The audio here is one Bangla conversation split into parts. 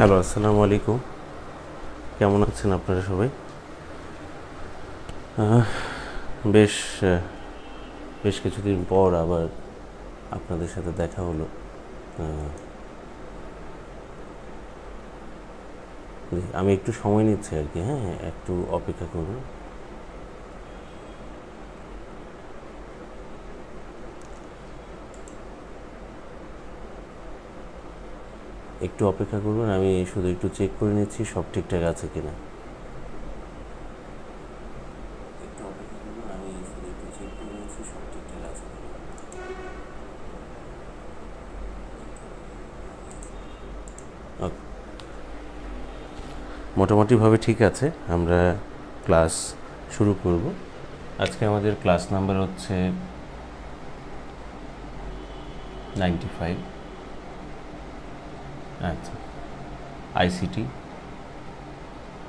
হ্যালো, আসসালামু আলাইকুম। কেমন আছেন আপনারা সবাই? বেশ বেশ কিছুদিন পর আবার আপনাদের সাথে দেখা হলো। আমি একটু সময় নিচ্ছি আর কি। হ্যাঁ, একটু অপেক্ষা করুন। একটু অপেক্ষা করবেন, আমি শুধু একটু চেক করে নিচ্ছি সব ঠিকঠাক আছে কিনা। একটু অপেক্ষা করবেন, আমি শুধু একটু চেক করে নিচ্ছি সব ঠিকঠাক আছে কিনা। ওকে, মোটামুটিভাবে ঠিক আছে। আমরা ক্লাস শুরু করব। আজকে আমাদের ক্লাস নাম্বার হচ্ছে 95। আচ্ছা, আইসিটি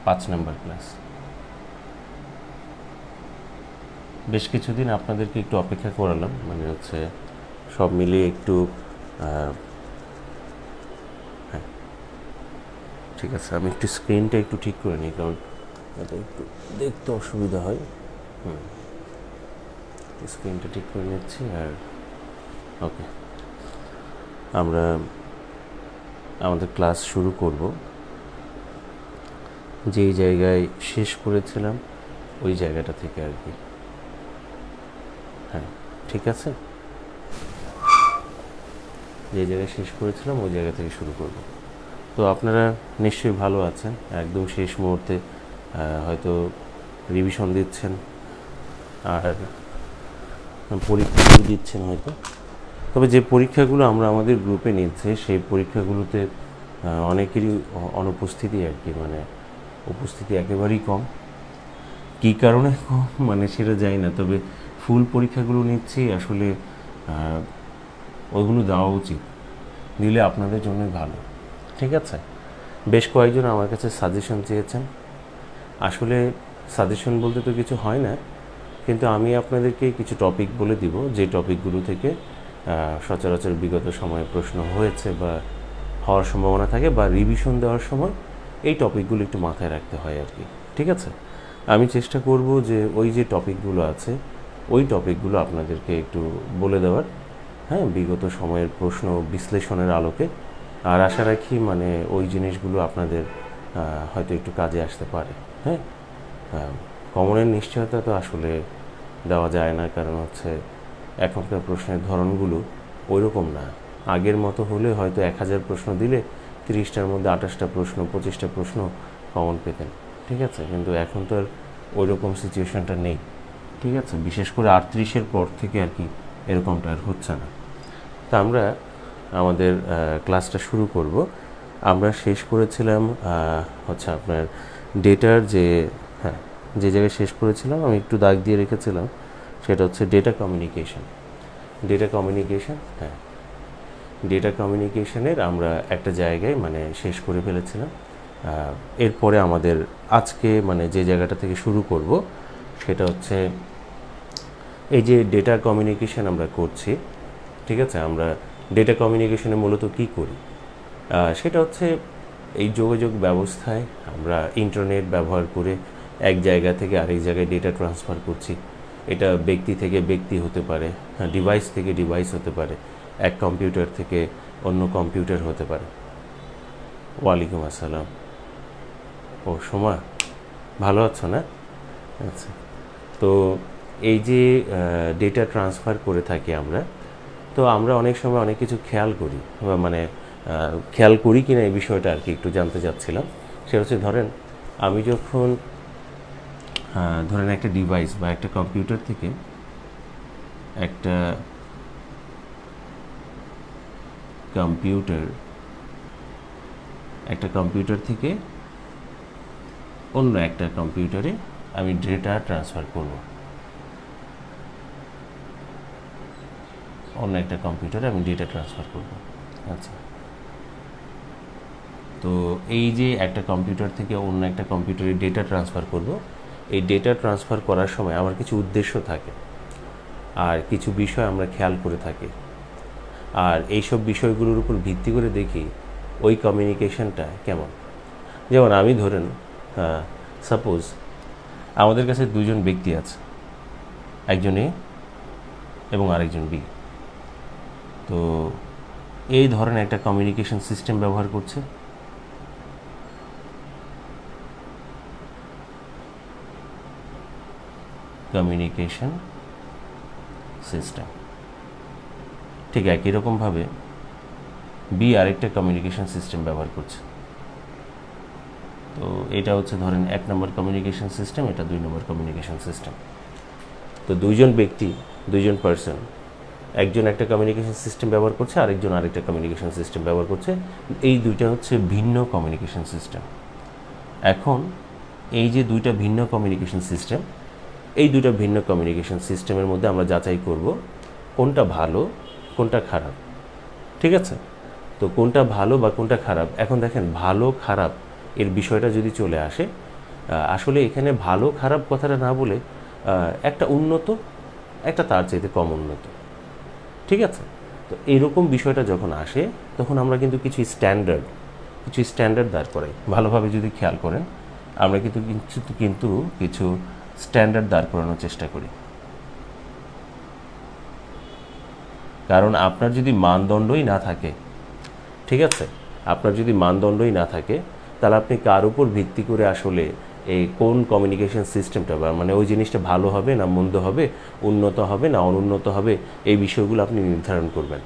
5 নম্বর ক্লাস। বেশ কিছুদিন আপনাদেরকে একটু অপেক্ষা করালাম, মানে হচ্ছে সব মিলিয়ে একটু হ্যাঁ, ঠিক আছে। আমি একটু স্ক্রিনটা একটু ঠিক করে নিই, কারণ এটা একটু দেখতে অসুবিধা হয়। স্ক্রিনটা ঠিক করে নিচ্ছি। আর ওকে, আমরা আমাদের ক্লাস শুরু করব। যেই জায়গায় শেষ করেছিলাম ওই জায়গাটা থেকে আর কি। হ্যাঁ, ঠিক আছে। যে জায়গায় শেষ করেছিলাম ওই জায়গা থেকে শুরু করব। তো আপনারা নিশ্চয়ই ভালো আছেন। একদম শেষ মুহূর্তে হয়তো রিভিশন দিচ্ছেন আর পরীক্ষাগুলো দিচ্ছেন হয়তো। তবে যে পরীক্ষাগুলো আমরা আমাদের গ্রুপে নিচ্ছে সেই পরীক্ষাগুলোতে অনেকেরই অনুপস্থিতি আর কি, মানে উপস্থিতি একেবারেই কম। কী কারণে কম মানে সেটা জানি না, তবে ফুল পরীক্ষাগুলো নিচ্ছি আসলে। ওইগুলো দেওয়া উচিত, দিলে আপনাদের জন্যই ভালো। ঠিক আছে। বেশ কয়েকজন আমার কাছে সাজেশন চেয়েছেন। আসলে সাজেশন বলতে তো কিছু হয় না, কিন্তু আমি আপনাদেরকে কিছু টপিক বলে দিব, যে টপিকগুলো থেকে সচরাচর বিগত সময়ে প্রশ্ন হয়েছে বা হওয়ার সম্ভাবনা থাকে, বা রিভিশন দেওয়ার সময় এই টপিকগুলো একটু মাথায় রাখতে হয় আর কি। ঠিক আছে। আমি চেষ্টা করব যে ওই যে টপিকগুলো আছে ওই টপিকগুলো আপনাদেরকে একটু বলে দেওয়ার, হ্যাঁ, বিগত সময়ের প্রশ্ন বিশ্লেষণের আলোকে। আর আশা রাখি মানে ওই জিনিসগুলো আপনাদের হয়তো একটু কাজে আসতে পারে। হ্যাঁ, কমনের নিশ্চয়তা তো আসলে দেওয়া যায় না, কারণ হচ্ছে এখনকার প্রশ্নের ধরনগুলো ওই রকম না। আগের মতো হলে হয়তো 1000 প্রশ্ন দিলে 30টার মধ্যে 28টা প্রশ্ন 25টা প্রশ্ন কমন পেতেন। ঠিক আছে, কিন্তু এখন তো আর ওই রকম সিচুয়েশনটা নেই। ঠিক আছে, বিশেষ করে 38-এর পর থেকে আর কি এরকমটা আর হচ্ছে না। তা আমরা আমাদের ক্লাসটা শুরু করব। আমরা শেষ করেছিলাম হচ্ছে আপনার ডেটার হ্যাঁ, যে জায়গায় শেষ করেছিলাম আমি একটু দাগ দিয়ে রেখেছিলাম, সেটা হচ্ছে ডেটা কমিউনিকেশন। হ্যাঁ, ডেটা কমিউনিকেশনের আমরা একটা জায়গায় মানে শেষ করে ফেলেছিলাম। এরপরে আমাদের আজকে মানে যে জায়গাটা থেকে শুরু করব সেটা হচ্ছে এই যে ডেটা কমিউনিকেশন আমরা করছি। ঠিক আছে, আমরা ডেটা কমিউনিকেশনে মূলত কী করি সেটা হচ্ছে এই যোগাযোগ ব্যবস্থায় আমরা ইন্টারনেট ব্যবহার করে এক জায়গা থেকে আরেক জায়গায় ডেটা ট্রান্সফার করছি। এটা ব্যক্তি থেকে ব্যক্তি হতে পারে, ডিভাইস থেকে ডিভাইস হতে পারে, এক কম্পিউটার থেকে অন্য কম্পিউটার হতে পারে। ওয়ালাইকুম আসসালাম। ও সোমা, ভালো আছো না? আচ্ছা, তো এই যে ডেটা ট্রান্সফার করে থাকি আমরা, তো আমরা অনেক সময় অনেক কিছু খেয়াল করি, মানে খেয়াল করি কিনা এই বিষয়টা আর কি একটু জানতে চাচ্ছিলাম। সেটা হচ্ছে ধরেন আমি যখন ধরেন একটা ডিভাইস বা একটা কম্পিউটার থেকে একটা কম্পিউটার থেকে অন্য একটা কম্পিউটারে আমি ডেটা ট্রান্সফার করব, আচ্ছা, তো এই যে একটা কম্পিউটার থেকে অন্য একটা কম্পিউটারে ডেটা ট্রান্সফার করব, এই ডেটা ট্রান্সফার করার সময় আমার কিছু উদ্দেশ্য থাকে আর কিছু বিষয় আমরা খেয়াল করে থাকি। আর এইসব বিষয়গুলোর উপর ভিত্তি করে দেখি ওই কমিউনিকেশনটা কেমন। যেমন আমি ধরেন সাপোজ আমাদের কাছে দুজন ব্যক্তি আছে, একজন এ এবং আরেকজন বি। তো এই ধরনের একটা কমিউনিকেশন সিস্টেম ব্যবহার করছে। কমিউনিকেশন সিস্টেম ঠিক একই রকমভাবে বি আরেকটা কমিউনিকেশন সিস্টেম ব্যবহার করছে। তো এটা হচ্ছে ধরেন 1 নম্বর কমিউনিকেশন সিস্টেম, এটা 2 নম্বর কমিউনিকেশন সিস্টেম। তো দুইজন ব্যক্তি, দুইজন পার্সন, একজন একটা কমিউনিকেশন সিস্টেম ব্যবহার করছে, আরেকজন আরেকটা কমিউনিকেশন সিস্টেম ব্যবহার করছে। এই দুইটা হচ্ছে ভিন্ন কমিউনিকেশন সিস্টেম। এখন এই যে দুইটা ভিন্ন কমিউনিকেশন সিস্টেম, এই দুইটা ভিন্ন কমিউনিকেশন সিস্টেমের মধ্যে আমরা যাচাই করব কোনটা ভালো কোনটা খারাপ। ঠিক আছে, তো কোনটা ভালো বা কোনটা খারাপ। এখন দেখেন ভালো খারাপ এর বিষয়টা যদি চলে আসে, আসলে এখানে ভালো খারাপ কথাটা না বলে একটা উন্নত, একটা তার চাইতে কম উন্নত। ঠিক আছে, তো এইরকম বিষয়টা যখন আসে তখন আমরা কিন্তু কিছু স্ট্যান্ডার্ড দাঁড় করাই। ভালোভাবে যদি খেয়াল করেন আমরা কিন্তু কিছু স্ট্যান্ডার্ড দাঁড় করানোর চেষ্টা করি। কারণ আপনার যদি মানদণ্ডই না থাকে, ঠিক আছে, আপনার যদি মানদণ্ডই না থাকে তাহলে আপনি কার উপর ভিত্তি করে আসলে এই কোন কমিউনিকেশন সিস্টেমটা, মানে ওই জিনিসটা ভালো হবে না মন্দ হবে, উন্নত হবে না অনুন্নত হবে, এই বিষয়গুলো আপনি নির্ধারণ করবেন।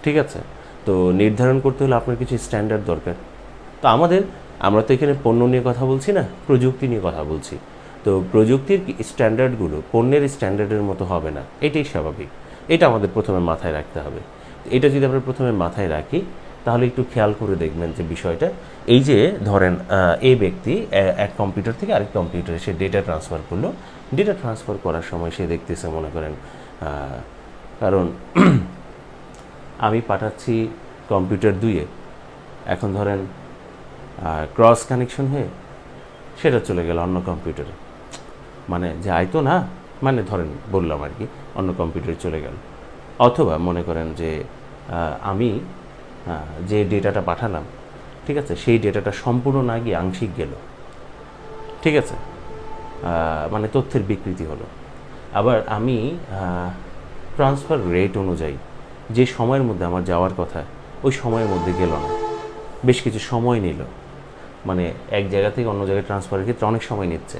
ঠিক আছে, তো নির্ধারণ করতে হলে আপনার কিছু স্ট্যান্ডার্ড দরকার। তো আমরা তো এখানে পণ্য নিয়ে কথা বলছি না, প্রযুক্তি নিয়ে কথা বলছি। তো প্রযুক্তির স্ট্যান্ডার্ডগুলো পণ্যের স্ট্যান্ডার্ডের মতো হবে না, এটাই স্বাভাবিক। এটা আমাদের প্রথমে মাথায় রাখতে হবে। এটা যদি আমরা প্রথমে মাথায় রাখি তাহলে একটু খেয়াল করে দেখবেন যে বিষয়টা, এই যে ধরেন এ ব্যক্তি এক কম্পিউটার থেকে আরেক কম্পিউটারে সে ডেটা ট্রান্সফার করলো। ডেটা ট্রান্সফার করার সময় সে দেখতেছে, মনে করেন কারণ আমি পাঠাচ্ছি কম্পিউটার 2-এ, এখন ধরেন ক্রস কানেকশন হয়ে সেটা চলে গেল অন্য কম্পিউটারে, মানে যায় তো না, মানে ধরেন বললাম আর কি, অন্য কম্পিউটারে চলে গেল। অথবা মনে করেন যে আমি যে ডেটাটা পাঠালাম, ঠিক আছে, সেই ডেটাটা সম্পূর্ণ না গিয়ে আংশিক গেল। ঠিক আছে, মানে তথ্যের বিকৃতি হলো। আবার আমি ট্রান্সফার রেট অনুযায়ী যে সময়ের মধ্যে আমার যাওয়ার কথা ওই সময়ের মধ্যে গেল না, বেশ কিছু সময় নিল। মানে এক জায়গা থেকে অন্য জায়গায় ট্রান্সফারের ক্ষেত্রে অনেক সময় নিচ্ছে।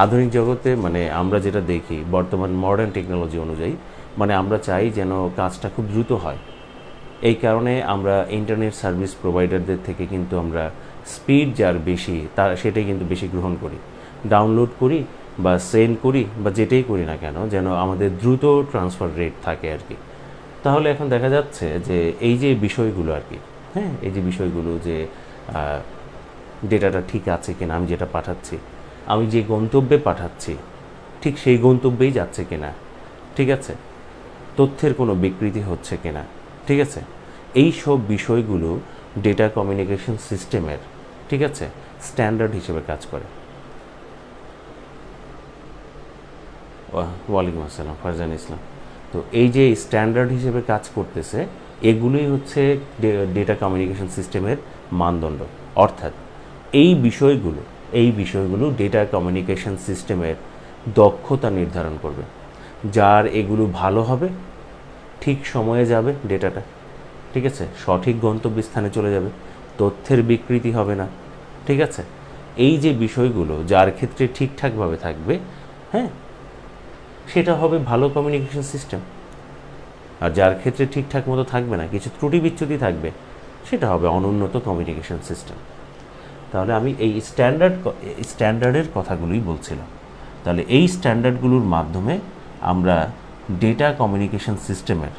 আধুনিক জগতে মানে আমরা যেটা দেখি বর্তমান মডার্ন টেকনোলজি অনুযায়ী, মানে আমরা চাই যেন কাজটা খুব দ্রুত হয়। এই কারণে আমরা ইন্টারনেট সার্ভিস প্রোভাইডারদের থেকে কিন্তু আমরা স্পিড যার বেশি সেটাই কিন্তু বেশি গ্রহণ করি, ডাউনলোড করি বা সেন্ড করি বা যেটাই করি না কেন, যেন আমাদের দ্রুত ট্রান্সফার রেট থাকে আর কি। তাহলে এখন দেখা যাচ্ছে যে এই যে বিষয়গুলো আর কি, হ্যাঁ, এই যে বিষয়গুলো যে ডেটাটা ঠিক আছে কিনা, আমি যেটা পাঠাচ্ছি, আমি যে গন্তব্যে পাঠাচ্ছি ঠিক সেই গন্তব্যেই যাচ্ছে কিনা, ঠিক আছে, তথ্যের কোনো বিকৃতি হচ্ছে কিনা, ঠিক আছে, এই সব বিষয়গুলো ডেটা কমিউনিকেশন সিস্টেমের, ঠিক আছে, স্ট্যান্ডার্ড হিসেবে কাজ করে। ওয়ালাইকুম আসসালাম, ফারজান ইসলাম। তো এই যে স্ট্যান্ডার্ড হিসেবে কাজ করতেছে, এগুলোই হচ্ছে ডেটা কমিউনিকেশন সিস্টেমের মানদণ্ড। অর্থাৎ এই বিষয়গুলো ডেটা কমিউনিকেশন সিস্টেমের দক্ষতা নির্ধারণ করবে। যার এগুলো ভালো হবে, ঠিক সময়ে যাবে ডেটাটা, ঠিক আছে, সঠিক গন্তব্যস্থানে চলে যাবে, তথ্যের বিকৃতি হবে না, ঠিক আছে, এই যে বিষয়গুলো যার ক্ষেত্রে ঠিকঠাকভাবে থাকবে, হ্যাঁ, সেটা হবে ভালো কমিউনিকেশন সিস্টেম। আর যার ক্ষেত্রে ঠিকঠাক মতো থাকবে না, কিছু ত্রুটি বিচ্যুতি থাকবে, সেটা হবে অনুন্নত কমিউনিকেশন সিস্টেম। তাহলে আমি এই স্ট্যান্ডার্ডের কথাগুলোই বলছিলাম। তাহলে এই স্ট্যান্ডার্ডগুলোর মাধ্যমে আমরা ডেটা কমিউনিকেশন সিস্টেমের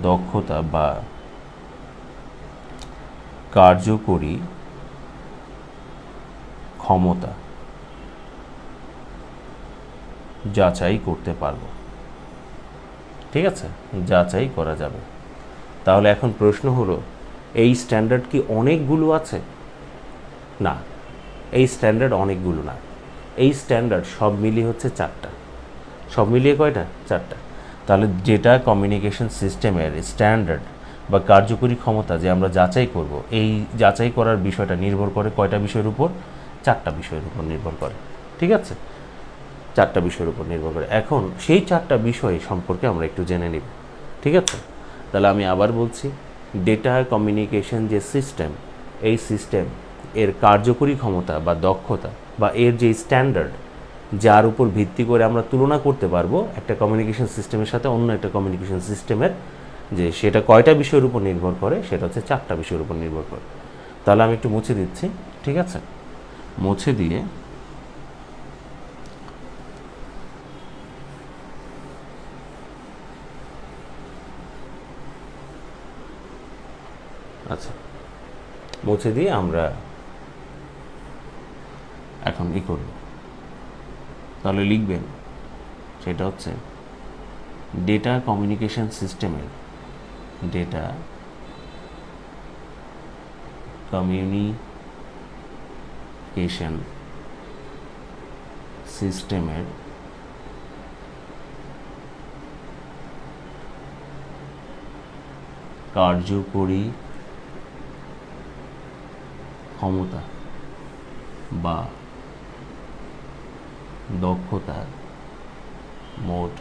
দক্ষতা বা কার্যকরী ক্ষমতা যাচাই করতে পারবো। ঠিক আছে, যাচাই করা যাবে। তাহলে এখন প্রশ্ন হলো, এই স্ট্যান্ডার্ড কি অনেকগুলো আছে? না, এই স্ট্যান্ডার্ড অনেকগুলো না, এই স্ট্যান্ডার্ড সব মিলিয়ে হচ্ছে 4টা। সব মিলিয়ে কয়টা? 4টা। তাহলে যেটা কমিউনিকেশন সিস্টেমের স্ট্যান্ডার্ড বা কার্যকরী ক্ষমতা যে আমরা যাচাই করব, এই যাচাই করার বিষয়টা নির্ভর করে কয়টা বিষয়ের উপর? 4টা বিষয়ের উপর নির্ভর করে। ঠিক আছে, 4টা বিষয়ের উপর নির্ভর করে। এখন সেই 4টা বিষয় সম্পর্কে আমরা একটু জেনে নিব। ঠিক আছে, তাহলে আমি আবার বলছি, ডেটা কমিউনিকেশন যে সিস্টেম, এই সিস্টেম এর কার্যকরী ক্ষমতা বা দক্ষতা বা এর যে স্ট্যান্ডার্ড, যার উপর ভিত্তি করে আমরা তুলনা করতে পারবো একটা কমিউনিকেশন সিস্টেমের সাথে অন্য একটা কমিউনিকেশন সিস্টেমের, যে সেটা কয়টা বিষয়ের উপর নির্ভর করে, সেটা হচ্ছে 4টা বিষয়ের উপর নির্ভর করে। তাহলে আমি একটু মুছে দিচ্ছি। ঠিক আছে, মুছে দিয়ে আচ্ছা, মুছে দিয়ে আমরা এখন করব। তাহলে লিখবেন, সেটা হচ্ছে ডেটা কমিউনিকেশন সিস্টেমের, ডেটা কমিউনিকেশন সিস্টেমের কার্যকরী ক্ষমতা বা দক্ষতা মোট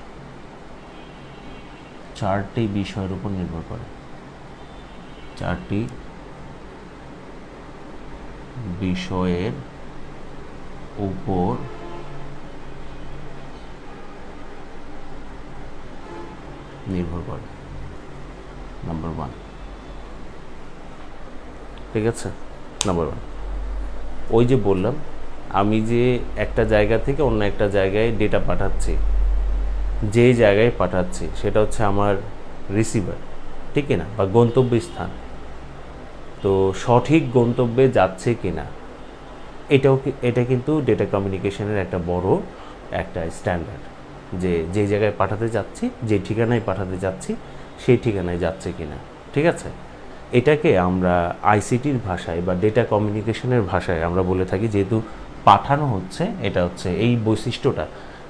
4টি বিষয়ের উপর নির্ভর করে। 4টি বিষয়ের উপর নির্ভর করে। নাম্বার 1। ঠিক আছে, নাম্বার 1, ওই যে বললাম আমি যে একটা জায়গা থেকে অন্য একটা জায়গায় ডেটা পাঠাচ্ছি, যে জায়গায় পাঠাচ্ছি সেটা হচ্ছে আমার রিসিভার, ঠিক না, বা গন্তব্যস্থান। তো সঠিক গন্তব্যে যাচ্ছে কিনা, এটা কিন্তু ডেটা কমিউনিকেশনের একটা বড় একটা স্ট্যান্ডার্ড, যে যে জায়গায় পাঠাতে যাচ্ছি, যে ঠিকানায় পাঠাতে যাচ্ছি, সেই ঠিকানায় যাচ্ছে কিনা। ঠিক আছে, এটাকে আমরা আইসিটির ভাষায় বা ডেটা কমিউনিকেশনের ভাষায় আমরা বলে থাকি, যেহেতু পাঠানো হচ্ছে, এটা হচ্ছে এই বৈশিষ্ট্যটা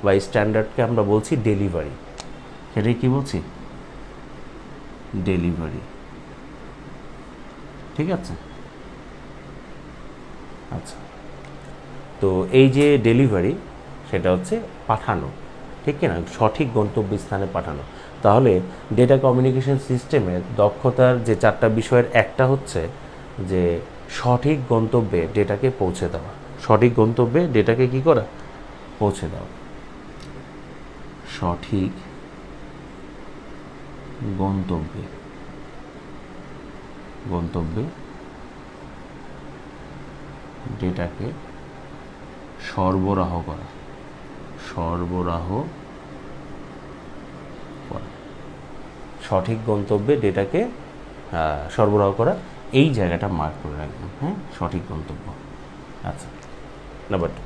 বা স্ট্যান্ডার্ডকে আমরা বলছি ডেলিভারি। সেটাই কি বলছি? ডেলিভারি। ঠিক আছে, আচ্ছা, তো এই যে ডেলিভারি, সেটা হচ্ছে পাঠানো, ঠিক না, সঠিক গন্তব্যস্থানে পাঠানো। তাহলে ডেটা কমিউনিকেশন সিস্টেমের দক্ষতার যে 4টা বিষয়ের একটা হচ্ছে যে সঠিক গন্তব্যে ডেটাকে পৌঁছে দেওয়া। সঠিক গন্তব্যে ডেটাকে কি করা? পৌঁছে দেওয়া। সঠিক গন্তব্যে ডেটাকে সরবরাহ করা। সঠিক গন্তব্যে ডেটাকে সরবরাহ করা, এই জায়গাটা মার্ক করে রাখবেন। হ্যাঁ, সঠিক গন্তব্য। আচ্ছা, নাম্বার 2,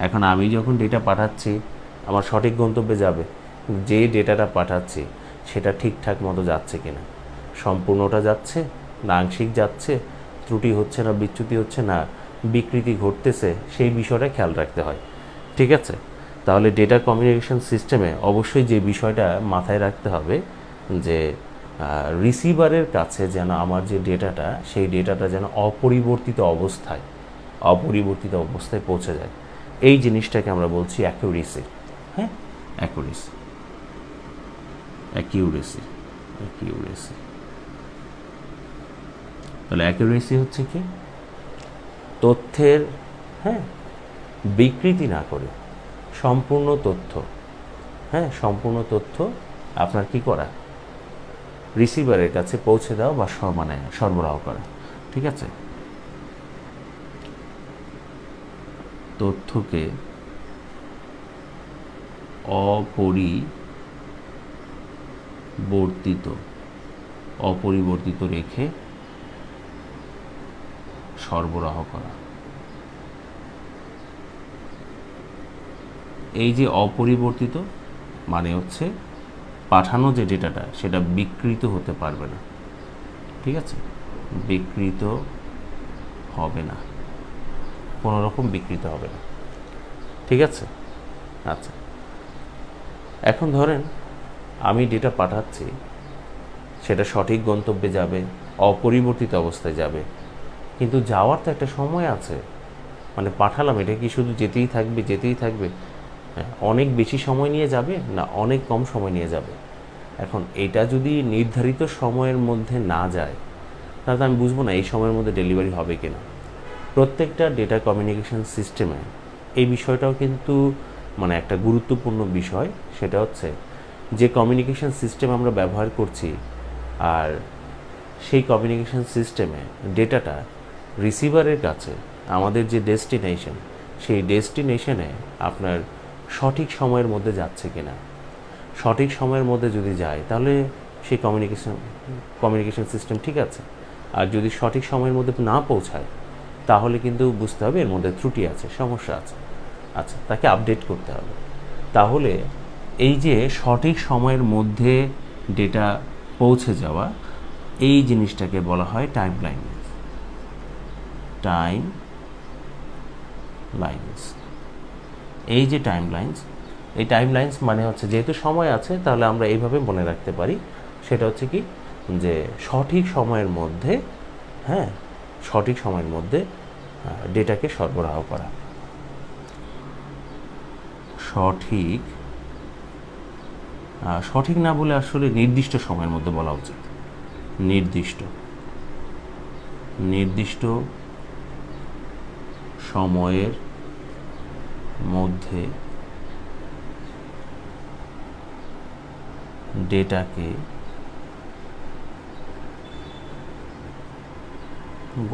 এখন আমি যখন ডেটা পাঠাচ্ছি আমার সঠিক গন্তব্যে যাবে, যে ডেটাটা পাঠাচ্ছি সেটা ঠিকঠাক মতো যাচ্ছে কিনা, সম্পূর্ণটা যাচ্ছে না আংশিক যাচ্ছে, ত্রুটি হচ্ছে না বিচ্যুতি হচ্ছে না বিকৃতি ঘটতেছে, সেই বিষয়টা খেয়াল রাখতে হয়। ঠিক আছে, তাহলে ডেটা কমিউনিকেশন সিস্টেমে অবশ্যই যে বিষয়টা মাথায় রাখতে হবে যে রিসিভারের কাছে যেন আমার যে ডেটাটা, সেই ডেটাটা যেন অপরিবর্তিত অবস্থায় পৌঁছে যায়। এই জিনিসটাকে আমরা বলছি অ্যাকিউরেসি। হ্যাঁ, অ্যাকিউরেসি। তাহলে অ্যাকিউরেসি হচ্ছে কি? তথ্যের, হ্যাঁ, বিকৃতি না করে সম্পূর্ণ তথ্য আপনার কি করা? রিসিভারের কাছে পৌঁছে দেওয়া বা সরবরাহ করা। ঠিক আছে, তথ্যকে অপরিবর্তিত রেখে সরবরাহ করা। এই যে অপরিবর্তিত মানে হচ্ছে পাঠানো যে ডেটাটা সেটা বিকৃত হতে পারবে না। ঠিক আছে, বিকৃত হবে না, কোনো রকম বিকৃত হবে না। ঠিক আছে? আচ্ছা, এখন ধরেন আমি ডেটা পাঠাচ্ছি, সেটা সঠিক গন্তব্যে যাবে, অপরিবর্তিত অবস্থায় যাবে, কিন্তু যাওয়ার তো একটা সময় আছে। মানে পাঠালাম, এটা কি শুধু যেতেই থাকবে? হ্যাঁ, অনেক বেশি সময় নিয়ে যাবে না অনেক কম সময় নিয়ে যাবে? এখন এটা যদি নির্ধারিত সময়ের মধ্যে না যায়, তাহলে আমি বুঝবো না এই সময়ের মধ্যে ডেলিভারি হবে কিনা। প্রত্যেকটা ডেটা কমিউনিকেশন সিস্টেমে এই বিষয়টাও কিন্তু মানে একটা গুরুত্বপূর্ণ বিষয়। সেটা হচ্ছে যে কমিউনিকেশন সিস্টেম আমরা ব্যবহার করছি, আর সেই কমিউনিকেশন সিস্টেমে ডেটাটা রিসিভারের কাছে আমাদের যে ডেস্টিনেশন, সেই ডেস্টিনেশনে আপনার সঠিক সময়ের মধ্যে যাচ্ছে কিনা। সঠিক সময়ের মধ্যে যদি যায়, তাহলে সেই কমিউনিকেশন সিস্টেম ঠিক আছে। আর যদি সঠিক সময়ের মধ্যে না পৌঁছায়, তাহলে কিন্তু বুঝতে হবে এর মধ্যে ত্রুটি আছে, সমস্যা আছে। আচ্ছা, তাকে আপডেট করতে হবে। তাহলে এই যে সঠিক সময়ের মধ্যে ডেটা পৌঁছে যাওয়া, এই জিনিসটাকে বলা হয় টাইম লাইন্স। এই যে এই টাইম লাইন্স মানে হচ্ছে, যেহেতু সময় আছে, তাহলে আমরা এইভাবে মনে রাখতে পারি। সেটা হচ্ছে কি, যে সঠিক সময়ের মধ্যে, হ্যাঁ, সঠিক সময়ের মধ্যে ডেটাকে সরবরাহ করা। সঠিক না বলে আসলে নির্দিষ্ট সময়ের মধ্যে বলা উচিত। নির্দিষ্ট সময়ের মধ্যে ডেটাকে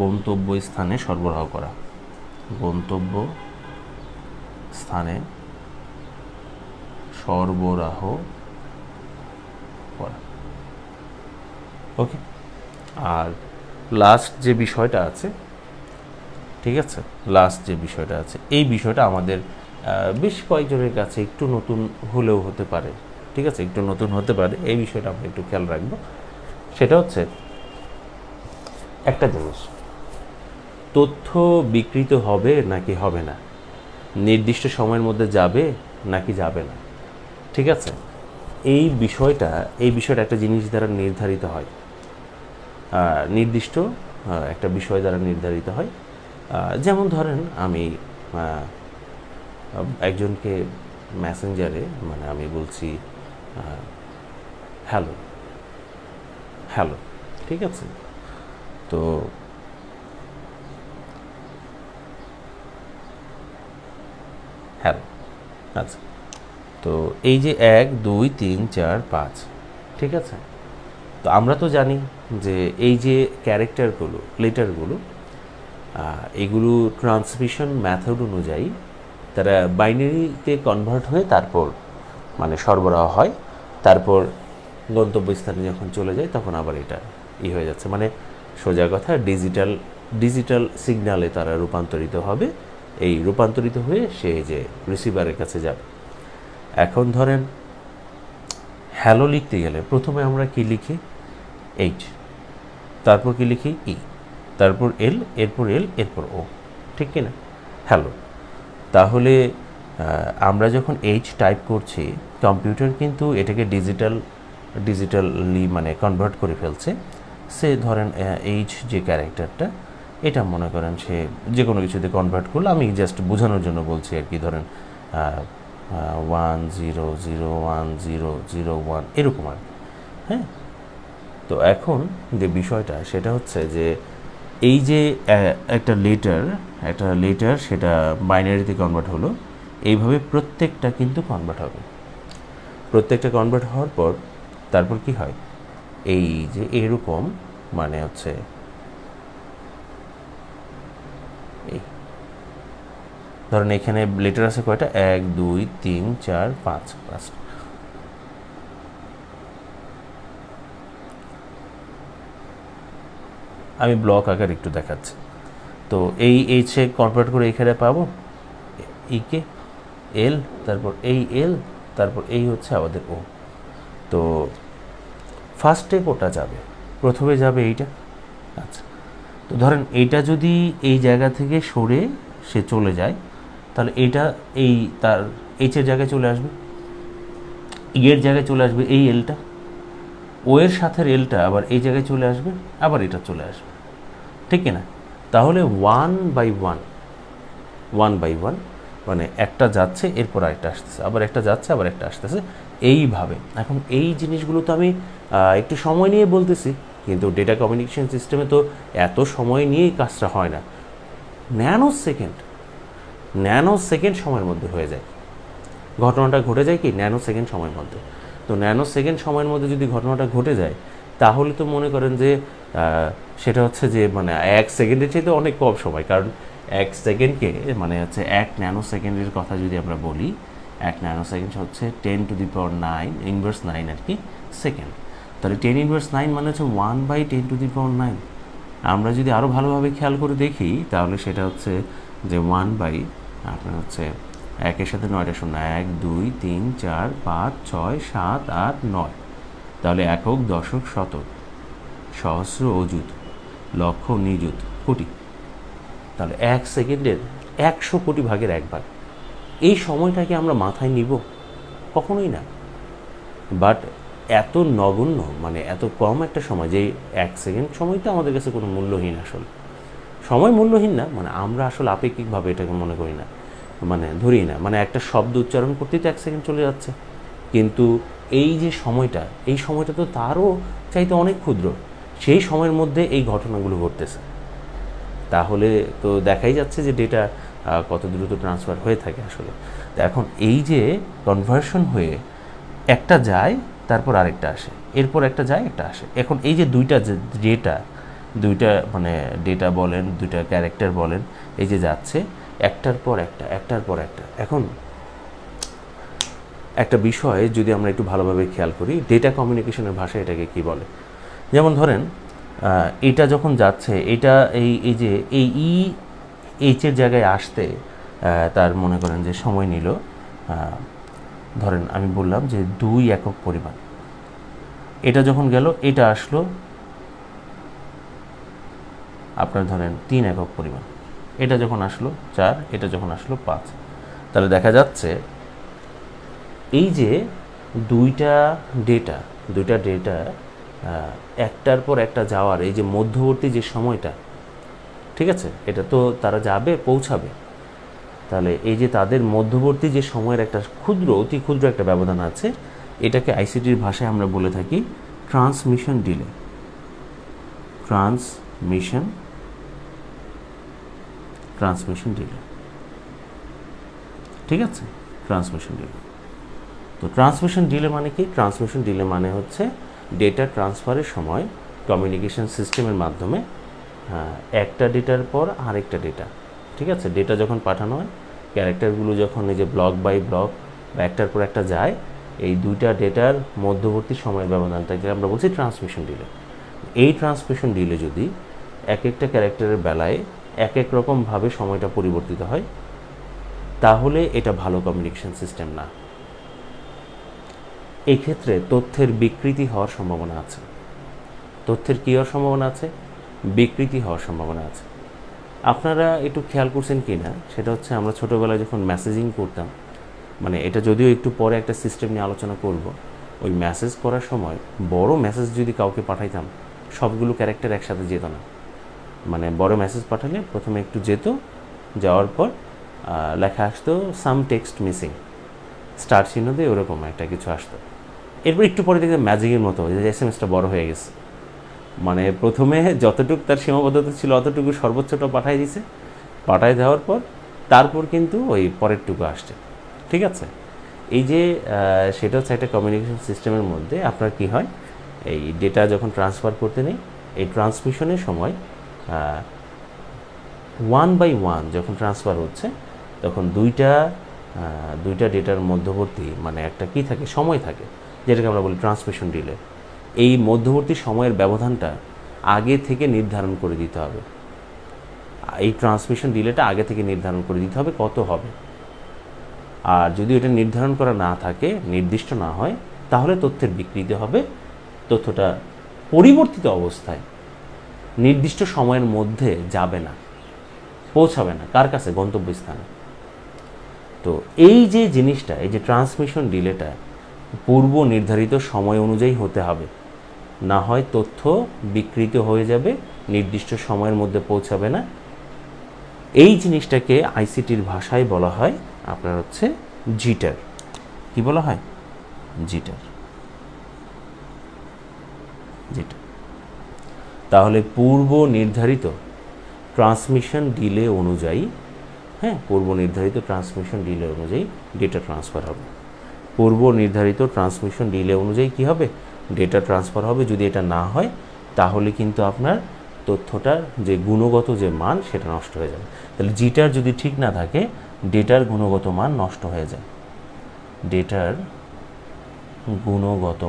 গন্তব্যস্থানে সরবরাহ করা। ওকে। আর লাস্ট যে বিষয়টা আছে, ঠিক আছে, এই বিষয়টা আমাদের বেশ কয়েকজনের কাছে একটু নতুন হলেও হতে পারে। ঠিক আছে, একটু নতুন হতে পারে, এই বিষয়টা আমরা একটু খেয়াল রাখবো। সেটা হচ্ছে একটা জিনিস, তথ্য বিকৃত হবে নাকি হবে না, নির্দিষ্ট সময়ের মধ্যে যাবে নাকি যাবে না। ঠিক আছে, এই বিষয়টা একটা জিনিস দ্বারা নির্ধারিত হয়, নির্দিষ্ট একটা বিষয় দ্বারা নির্ধারিত হয়। যেমন ধরেন আমি একজনকে মেসেঞ্জারে, মানে আমি বলছি হ্যালো, ঠিক আছে, তো হ্যালো, আচ্ছা, তো এই যে 1 2 3 4 5, ঠিক আছে, তো আমরা তো জানি যে এই যে ক্যারেক্টারগুলো, লেটারগুলো, এগুলো ট্রান্সমিশন মেথড অনুযায়ী তারা বাইনারিতে কনভার্ট হয়ে তারপর মানে সরবরাহ হয়। তারপর গন্তব্যস্থানে যখন চলে যায়, তখন আবার এটা হয়ে যাচ্ছে, মানে সোজা কথা ডিজিটাল সিগন্যালে তারা রূপান্তরিত হবে। এই রূপান্তরিত হয়ে সে যে রিসিভারের কাছে যাবে। এখন ধরেন হ্যালো লিখতে গেলে প্রথমে আমরা কি লিখি? এইচ, তারপর কি লিখি? ই, তারপর এল, এরপর ও, ঠিক কিনা? হ্যালো। তাহলে আমরা যখন এইচ টাইপ করছি, কম্পিউটার কিন্তু এটাকে ডিজিটালি মানে কনভার্ট করে ফেলছে। সে ধরেন এইচ যে ক্যারেক্টারটা, এটা মনে করেন সে যে কোনো কিছুতে কনভার্ট করলো। আমি জাস্ট বোঝানোর জন্য বলছি আর কি। ধরেন 1 0 0 1 0 0 1 এরকম আর, হ্যাঁ। তো এখন যে বিষয়টা সেটা হচ্ছে যে এই যে একটা লেটার সেটা বাইনারিতে কনভার্ট হলো, এইভাবে প্রত্যেকটা কিন্তু কনভার্ট হবে। প্রত্যেকটা কনভার্ট হওয়ার পর তারপর কি হয়? এই যে এরকম মানে হচ্ছে এই ধরেন এখানে লেটার আছে কয়টা? 1 2 3 4 5, 5। আমি ব্লক আকার একটু দেখাচ্ছি। তো এই এইচে কনভার্ট করে এখানে পাবো ইকে এল, তারপর এই এল, তারপর এই হচ্ছে আমাদের ও। তো ফার্স্টে কোটা যাবে, প্রথমে যাবে এইটা। আচ্ছা, তো ধরেন এইটা যদি এই জায়গা থেকে সরে সে চলে যায়, তাহলে এইটা এই তার এইচের জায়গায় চলে আসবে, এর জায়গায় চলে আসবে এই এলটা, ও এর সাথে এলটা আবার এই জায়গায় চলে আসবে, আবার এটা চলে আসবে, ঠিক না? তাহলে 1/1 মানে একটা যাচ্ছে এরপর আরেকটা আসতেছে, আবার একটা যাচ্ছে আবার একটা আসতেছে, এইভাবে। এখন এই জিনিসগুলো তো আমি একটু সময় নিয়ে বলতেছি, কিন্তু ডেটা কমিউনিকেশন সিস্টেমে তো এত সময় নিয়েই কাজটা হয় না, ন্যানো সেকেন্ড সময়ের মধ্যে হয়ে যায়। ঘটনাটা ঘটে যায় কি ন্যানো সেকেন্ড সময়ের মধ্যে। তো ন্যানো সেকেন্ড সময়ের মধ্যে যদি ঘটনাটা ঘটে যায়, তাহলে তো মনে করেন যে সেটা হচ্ছে যে মানে 1 সেকেন্ডের চাইতে অনেক কম সময়, কারণ 1 সেকেন্ডকে মানে হচ্ছে 1 ন্যানো সেকেন্ডের কথা যদি আমরা বলি, 1 ন্যানো সেকেন্ড হচ্ছে 10⁹ ইনভার্স 9 আর কি সেকেন্ড। তাহলে 10⁹ মানে হচ্ছে 1/10⁹। আমরা যদি আরও ভালোভাবে খেয়াল করে দেখি, তাহলে সেটা হচ্ছে যে আপনার হচ্ছে 1-এর সাথে 9টা শূন্য, 1 2 3 4 5 6 7 8 9, তাহলে একক, দশক, শতক, সহস্র, অযুত, লক্ষ, নিযুত, কোটি। তাহলে 1 সেকেন্ডের 100 কোটি ভাগের 1 ভাগ। এই সময়টাকে আমরা মাথায় নিব? কখনোই না। বাট এত নগণ্য, মানে এত কম একটা সময়, যে 1 সেকেন্ড সময়টা আমাদের কাছে কোনো মূল্যহীন, আসলে সময় মূল্যহীন না, মানে আমরা আসলে আপেক্ষিকভাবে এটাকে মনে করি না, মানে ধরি না, মানে একটা শব্দ উচ্চারণ করতেই তো 1 সেকেন্ড চলে যাচ্ছে, কিন্তু এই যে সময়টা, এই সময়টা তো তারও চাইতে অনেক ক্ষুদ্র, সেই সময়ের মধ্যে এই ঘটনাগুলো ঘটতেছে। তাহলে তো দেখাই যাচ্ছে যে ডেটা কত দ্রুত ট্রান্সফার হয়ে থাকে আসলে। তো এখন এই যে কনভার্সন হয়ে একটা যায়, তারপর আরেকটা আসে, এরপর একটা যায় একটা আসে, এখন এই যে দুইটা মানে ডেটা বলেন, দুইটা ক্যারেক্টার বলেন, এই যে যাচ্ছে একটার পর একটা। এখন একটা বিষয় যদি আমরা একটু ভালোভাবে খেয়াল করি, ডেটা কমিউনিকেশনের ভাষায় এটাকে কি বলে? যেমন ধরেন এটা যখন যাচ্ছে, এটা এই যে এই এইচের জায়গায় আসতে তার মনে করেন যে সময় নিল, ধরেন আমি বললাম যে 2 একক পরিমাণ। এটা যখন গেল, এটা আসলো আপনার ধরেন 3 একক পরিমাণ, এটা যখন আসলো 4, এটা যখন আসলো 5। তাহলে দেখা যাচ্ছে এই যে দুইটা ডেটা একটার পর একটা যাওয়ার এই যে মধ্যবর্তী যে সময়টা, ঠিক আছে, এটা তো তারা যাবে, পৌঁছাবে, তাহলে এই যে তাদের মধ্যবর্তী যে সময়ের একটা অতি ক্ষুদ্র একটা ব্যবধান আছে, এটাকে আইসিটির ভাষায় আমরা বলে থাকি ট্রান্সমিশন ডিলে। ঠিক আছে, ট্রান্সমিশন ডিলে। তো ট্রান্সমিশন ডিলে মানে কি? ট্রান্সমিশন ডিলে মানে হচ্ছে ডেটা ট্রান্সফারের সময় কমিউনিকেশন সিস্টেমের মাধ্যমে একটা ডেটার পর আরেকটা ডেটা, ঠিক আছে, ডেটা যখন পাঠানো হয়, ক্যারেক্টারগুলো যখন এই যে ব্লক বাই ব্লক বা একটার পর একটা যায়, এই দুইটা ডেটার মধ্যবর্তী সময়ের ব্যবধানটাকে আমরা বলছি ট্রান্সমিশন ডিলে। এই ট্রান্সমিশন ডিলে যদি এক একটা ক্যারেক্টারের বেলায় এক এক রকমভাবে সময়টা পরিবর্তিত হয়, তাহলে এটা ভালো কমিউনিকেশন সিস্টেম না। এই ক্ষেত্রে তথ্যের বিকৃতি হওয়ার সম্ভাবনা আছে। তথ্যের কী হওয়ার সম্ভাবনা আছে? বিকৃতি হওয়ার সম্ভাবনা আছে। আপনারা একটু খেয়াল করছেন কি না, সেটা হচ্ছে আমরা ছোটোবেলায় যখন মেসেজিং করতাম, মানে এটা যদিও একটু পরে একটা সিস্টেম নিয়ে আলোচনা করব, ওই মেসেজ করার সময় বড় মেসেজ যদি কাউকে পাঠাইতাম, সবগুলো ক্যারেক্টার একসাথে যেত না। মানে বড় মেসেজ পাঠালে প্রথমে একটু যেত, যাওয়ার পর লেখা আসতো সাম টেক্সট মিসিং, স্টার চিহ্ন দিয়ে ওরকম একটা কিছু আসতো। এরপর একটু পরে দেখতে ম্যাজিকের মতো যে SMS-টা বড় হয়ে গেছে, মানে প্রথমে যতটুকু তার সীমাবদ্ধতা ছিল অতটুকু সর্বোচ্চটা পাঠাই দিছে, পাঠাই দেওয়ার পর তারপর কিন্তু ওই পরেরটুকু আসছে, ঠিক আছে। এই যে সেটা হচ্ছে একটা কমিউনিকেশন সিস্টেমের মধ্যে আপনার কি হয়, এই ডেটা যখন ট্রান্সফার করতে নেই, এই ট্রান্সমিশনের সময় 1/1 যখন ট্রান্সফার হচ্ছে, তখন দুইটা ডেটার মধ্যবর্তী মানে একটা কি থাকে, সময় থাকে, যেটাকে আমরা বলি ট্রান্সমিশন ডিলে। এই মধ্যবর্তী সময়ের ব্যবধানটা আগে থেকে নির্ধারণ করে দিতে হবে। এই ট্রান্সমিশন ডিলেটা আগে থেকে নির্ধারণ করে দিতে হবে কত হবে। আর যদি এটা নির্ধারণ করা না থাকে, নির্দিষ্ট না হয়, তাহলে তথ্যের বিকৃতি হবে। তথ্যটা পরিবর্তিত অবস্থায় নির্দিষ্ট সময়ের মধ্যে যাবে না, পৌঁছাবে না কার কাছে? গন্তব্যস্থানে। তো এই যে জিনিসটা, এই যে ট্রান্সমিশন ডিলেটা পূর্ব নির্ধারিত সময় অনুযায়ী হতে হবে, না হয় তথ্য বিকৃত হয়ে যাবে, নির্দিষ্ট সময়ের মধ্যে পৌঁছাবে না। এই জিনিসটাকে আইসিটির ভাষায় বলা হয় আপনার হচ্ছে জিটার। কি বলা হয়? জিটার। জিটার। তাহলে পূর্ব নির্ধারিত ট্রান্সমিশন ডিলে অনুযায়ী, পূর্ব নির্ধারিত ট্রান্সমিশন ডিলে অনুযায়ী ডেটা ট্রান্সফার হবে। পূর্ব নির্ধারিত ট্রান্সমিশন ডিলে অনুযায়ী কি হবে? ডেটা ট্রান্সফার হবে। যদি এটা না হয় তাহলে কিন্তু আপনার তথ্যটার যে গুণগত যে মান সেটা নষ্ট হয়ে যাবে। তাহলে জিটার যদি ঠিক না থাকে, ডেটার গুণগত মান নষ্ট হয়ে যায়। ডেটার গুণগত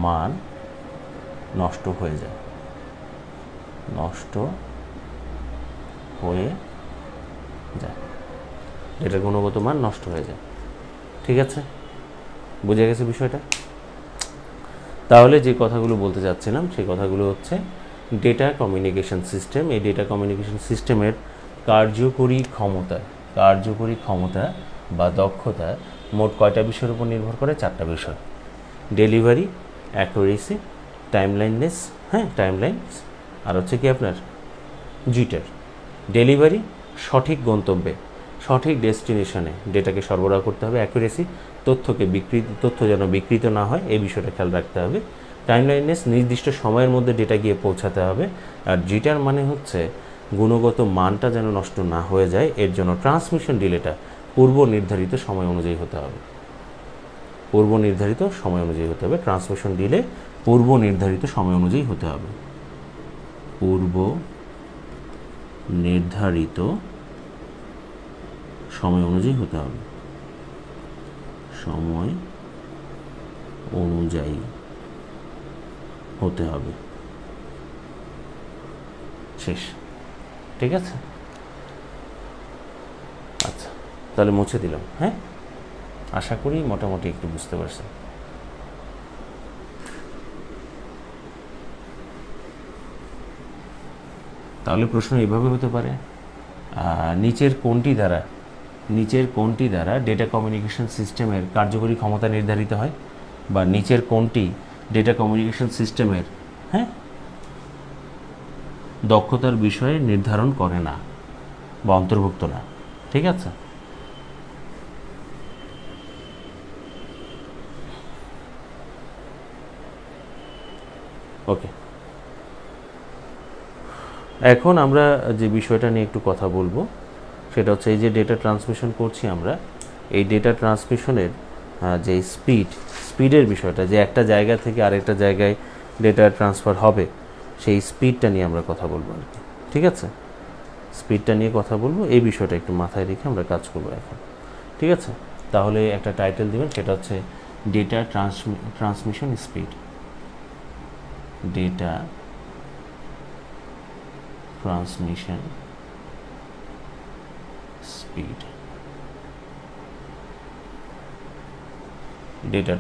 মান নষ্ট হয়ে যায়, ডেটার গুণগত মান নষ্ট হয়ে যায়। ঠিক আছে, বুঝে গেছে বিষয়টা? তাহলে যে কথাগুলো বলতে যাচ্ছিলাম সেই কথাগুলো হচ্ছে ডেটা কমিউনিকেশন সিস্টেম। এই ডেটা কমিউনিকেশন সিস্টেমের কার্যকরী ক্ষমতা বা দক্ষতা মোট কয়টা বিষয়ের উপর নির্ভর করে? 4টা বিষয়। ডেলিভারি, অ্যাকুরেসি, টাইমলাইননেস, টাইমলাইনস, আর হচ্ছে কি আপনার জিটার। ডেলিভারি, সঠিক গন্তব্যে, সঠিক ডেস্টিনেশনে ডেটাকে সরবরাহ করতে হবে। অ্যাকুরেসি, তথ্য যেন বিকৃত না হয় এই বিষয়টা খেয়াল রাখতে হবে। টাইমলাইননেস, নির্দিষ্ট সময়ের মধ্যে ডেটা গিয়ে পৌঁছাতে হবে। আর জিটার মানে হচ্ছে গুণগত মানটা যেন নষ্ট না হয়ে যায়, এর জন্য ট্রান্সমিশন ডিলেটা পূর্ব নির্ধারিত সময় অনুযায়ী হতে হবে। ট্রান্সমিশন ডিলে পূর্ব নির্ধারিত সময় অনুযায়ী হতে হবে। পূর্ব নির্ধারিত সময় অনুযায়ী হতে হবে। শেষ। ঠিক আছে, আচ্ছা তাহলে মুছে দিলাম। আশা করি মোটামুটি একটু বুঝতে পারছেন। তাহলে প্রশ্ন এইভাবে হতে পারে, নিচের কোনটি দ্বারা ডেটা কমিউনিকেশন সিস্টেমের কার্যকরী ক্ষমতা নির্ধারিত হয়, বা নিচের কোনটি ডেটা কমিউনিকেশন সিস্টেমের দক্ষতার বিষয়ে নির্ধারণ করে না বা অন্তর্ভুক্ত না। ঠিক আছে, ওকে। এখন আমরা যে বিষয়টা নিয়ে একটু কথা বলবো সেটা হচ্ছে এই যে ডেটা ট্রান্সমিশন করছি আমরা, এই ডেটা ট্রান্সমিশনের যে স্পিডের বিষয়টা, যে একটা জায়গা থেকে আরেকটা জায়গায় ডেটা ট্রান্সফার হবে, সেই স্পিডটা নিয়ে আমরা কথা বলবো আর কি। ঠিক আছে, স্পিডটা নিয়ে কথা বলবো, এই বিষয়টা একটু মাথায় রেখে আমরা কাজ করবো এখন। ঠিক আছে, তাহলে একটা টাইটেল দিবেন, সেটা হচ্ছে data transmission speed. Data transmission speed. Data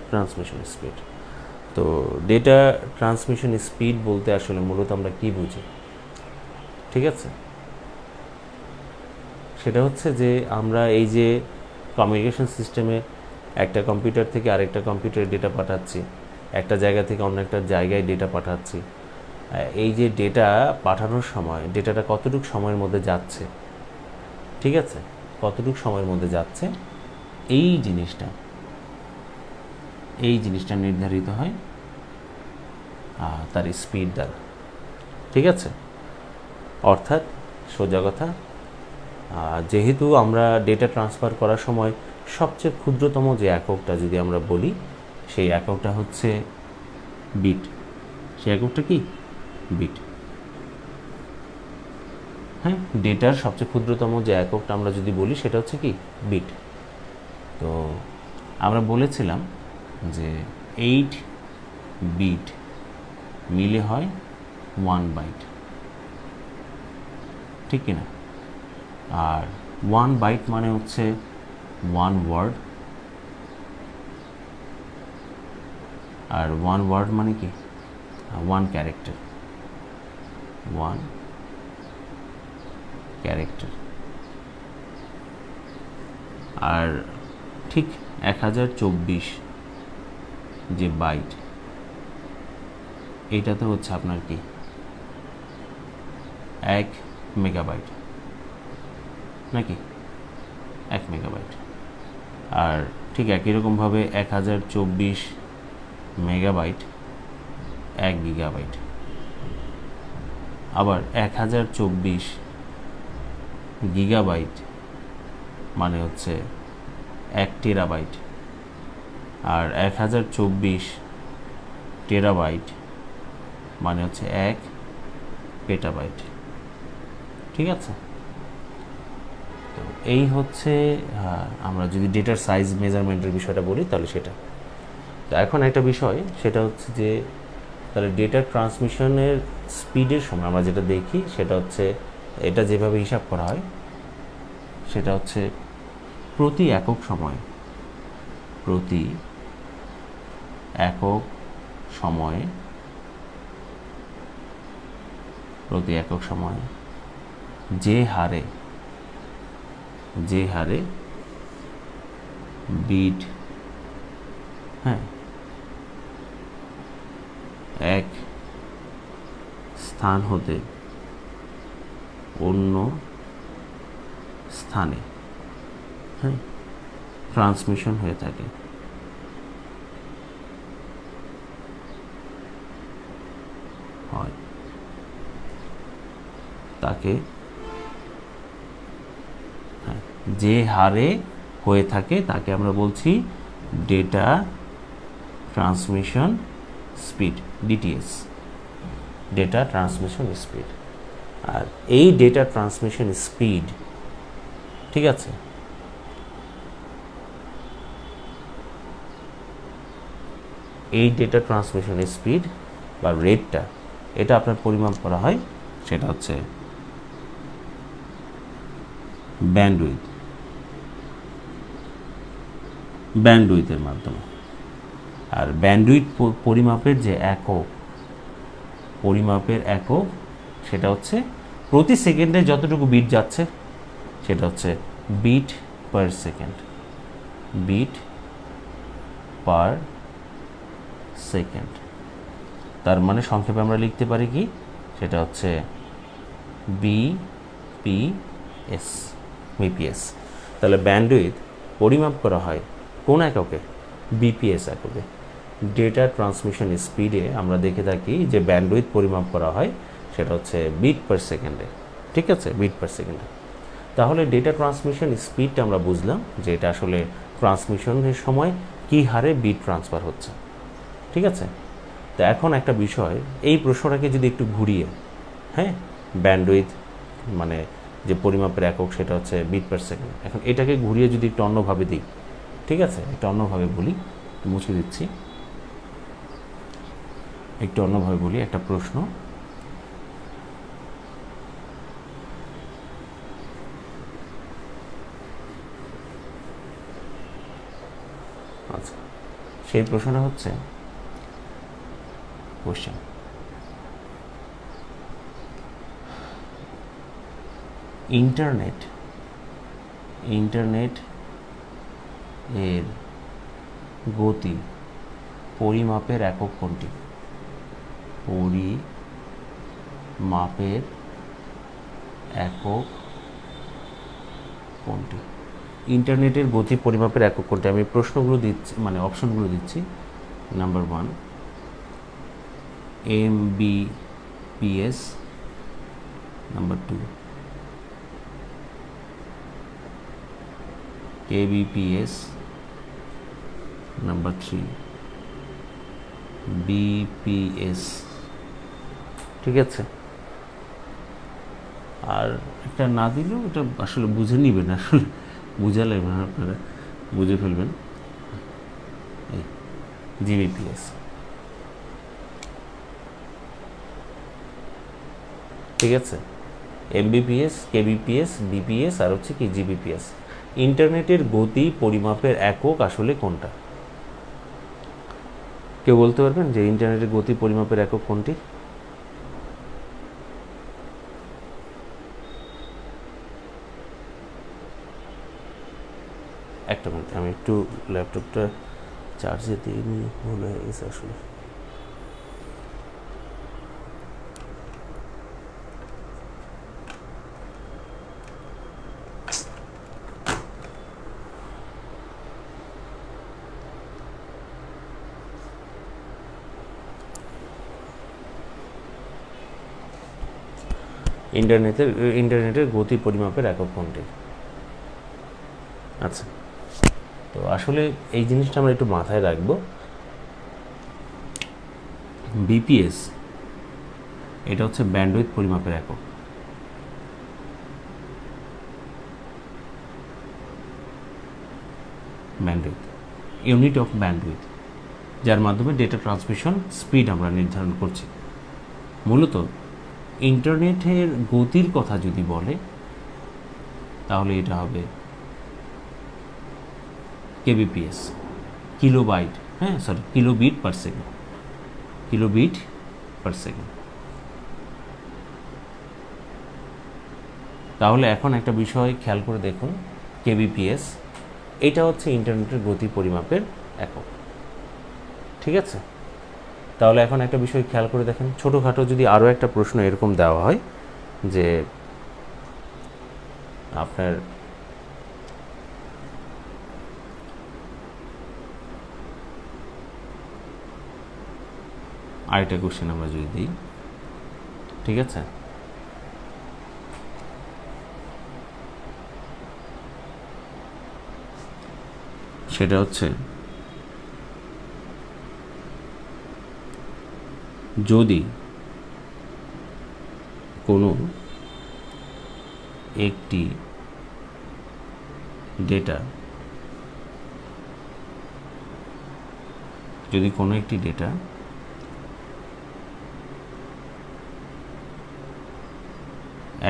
transmission speed. তো ডেটা ট্রান্সমিশন স্পিড বলতে আসলে মূলত আমরা কি বুঝি? ঠিক আছে, সেটা হচ্ছে যে আমরা এই যে কমিউনিকেশন সিস্টেমে একটা কম্পিউটার থেকে আরেকটা কম্পিউটারে ডেটা পাঠাচ্ছি, একটা জায়গা থেকে অন্য একটা জায়গায় ডেটা পাঠাচ্ছি, এই যে ডেটা পাঠানোর সময় ডেটাটা কতটুকু সময়ের মধ্যে যাচ্ছে, ঠিক আছে, কতটুকু সময়ের মধ্যে যাচ্ছে, এই জিনিসটা নির্ধারিত হয় তার স্পিড দ্বারা। ঠিক আছে, অর্থাৎ সোজা কথা, যেহেতু আমরা ডেটা ট্রান্সফার করার সময় সবচেয়ে ক্ষুদ্রতম যে এককটা যদি আমরা বলি, সেই এককটা হচ্ছে বিট। সেই এককটা কি? বিট। ডেটার সবচেয়ে ক্ষুদ্রতম যে এককটা আমরা যদি বলি সেটা হচ্ছে কি? বিট। তো আমরা বলেছিলাম যে 8 বিট মিলে হয় 1 বাইট, ঠিক কিনা? আর 1 বাইট মানে হচ্ছে 1 ওয়ার্ড, আর 1 ওয়ার্ড মানে কি? 1 ক্যারেক্টার, 1 ক্যারেক্টার। আর ঠিক 1024 যে বাইট, এইটাতে হচ্ছে আপনার কি 1 মেগাবাইট নাকি, 1 মেগাবাইট। আর ঠিক একই রকমভাবে 1024 মেগাবাইট 1 গিগাবাইট। আবার 1024 গিগাবাইট মানে হচ্ছে 1 টেরাবাইট। আর 1024 টেরাবাইট মানে হচ্ছে 1 পেটাবাইট। ঠিক আছে, তো এই হচ্ছে আমরা যদি ডেটার সাইজ মেজারমেন্টের বিষয়টা বলি তাহলে সেটা। তো এখন একটা বিষয় সেটা হচ্ছে যে তাহলে ডেটা ট্রান্সমিশনের স্পিডের সময় আমরা যেটা দেখি সেটা হচ্ছে এটা যেভাবে হিসাব করা হয় সেটা হচ্ছে প্রতি একক সময়ে, প্রতি একক সময়ে, প্রতি একক সময়ে যে হারে বিট এক স্থান হতে অন্য স্থানে ট্রান্সমিশন হয়ে থাকে, হয় তাকে যে হারে হয়ে থাকে তাকে আমরা বলছি data transmission speed, DTS, data transmission speed. আর এই ডেটা ট্রান্সমিশন স্পিড, ঠিক আছে, এই ডেটা ট্রান্সমিশন স্পিড বা রেটটা, এটা আপনার পরিমাপ করা হয় সেটা হচ্ছে ব্যান্ডউইথের মাধ্যমে। আর ব্যান্ডউইথ পরিমাপের যে একক, পরিমাপের একক সেটা হচ্ছে প্রতি সেকেন্ডে যতটুকু বিট যাচ্ছে সেটা হচ্ছে bit per second, bit per second. তার মানে সংক্ষেপে আমরা লিখতে পারি কি, সেটা হচ্ছে বিপিএস। তাহলে ব্যান্ডউইথ পরিমাপ করা হয় কোন এককে, বিপিএস এককে। ডেটা ট্রান্সমিশন স্পিডে আমরা দেখে থাকি যে ব্যান্ডউইথ পরিমাপ করা হয় সেটা হচ্ছে বিট পার সেকেন্ডে, ঠিক আছে, বিট পার সেকেন্ডে। তাহলে ডেটা ট্রান্সমিশন স্পিডটা আমরা বুঝলাম যে এটা আসলে ট্রান্সমিশনের সময় কী হারে বিট ট্রান্সফার হচ্ছে, ঠিক আছে। তো এখন একটা বিষয়, এই প্রশ্নটাকে যদি একটু ঘুরিয়ে, ব্যান্ডউইথ মানে যে পরিমাপের একক সেটা হচ্ছে বিট পার সেকেন্ড, এখন এটাকে ঘুরিয়ে যদি একটু অন্যভাবে দিই, ঠিক আছে, একটু অন্যভাবে বলি, মুছে দিচ্ছি, একটু অন্যভাবে বলি একটা প্রশ্ন। আচ্ছা, সেই প্রশ্নটা হচ্ছে কোশ্চেন, ইন্টারনেট এর গতি পরিমাপের একক কোনটি? পরিমাপের একক কোনটি? ইন্টারনেটের গতি পরিমাপের একক কোনটি? আমি প্রশ্নগুলো দিচ্ছি, মানে অপশনগুলো দিচ্ছি। Number 1 MBPS, number 2 KBPS, number 3 BPS, ঠিক আছে। আর একটা না দিলেও এটা আসলে বুঝে নিবেন, আসলে বুঝালে আপনারা বুঝে ফেলবেন। GBPS, ঠিক আছে। MBPS, KBPS, BPS আর হচ্ছে কি GBPS। ইন্টারনেটের গতি পরিমাপের একক আসলে কোনটা? কেউ বলতে পারবেন যে ইন্টারনেটের গতি পরিমাপের একক কোনটি? একটা মিনিট, আমি একটু ল্যাপটপটা চার্জে দিইনি, মনে হয়ে গেছে আসলে। ইন্টারনেটের গতি পরিমাপের একক কোনটি? আচ্ছা, তো আসলে এই জিনিসটা আমরা একটু মাথায় রাখবো। বিপিএস এটা হচ্ছে ব্যান্ডউইথ পরিমাপের একক। ব্যান্ডউইথ, ইউনিট অফ ব্যান্ডউইথ, যার মাধ্যমে ডেটা ট্রান্সমিশন স্পিড আমরা নির্ধারণ করছি। মূলত ইন্টারনেটের গতির কথা যদি বলে তাহলে এটা হবে কেবিপিএস, কিলোবাইট, হ্যাঁ sorry kilobit per second, kilobit per second. তাহলে এখন একটা বিষয় খেয়াল করে দেখুন, কেবিপিএস এটা হচ্ছে ইন্টারনেটের গতি পরিমাপের একক, ঠিক আছে? তাহলে এখন একটা বিষয় খেয়াল করে দেখেন, ছোটোখাটো যদি আরও একটা প্রশ্ন এরকম দেওয়া হয় যে আপনার আরেকটা কোশ্চেন আমরা যদি দিই, ঠিক আছে? সেটা হচ্ছে যদি কোনো একটি ডেটা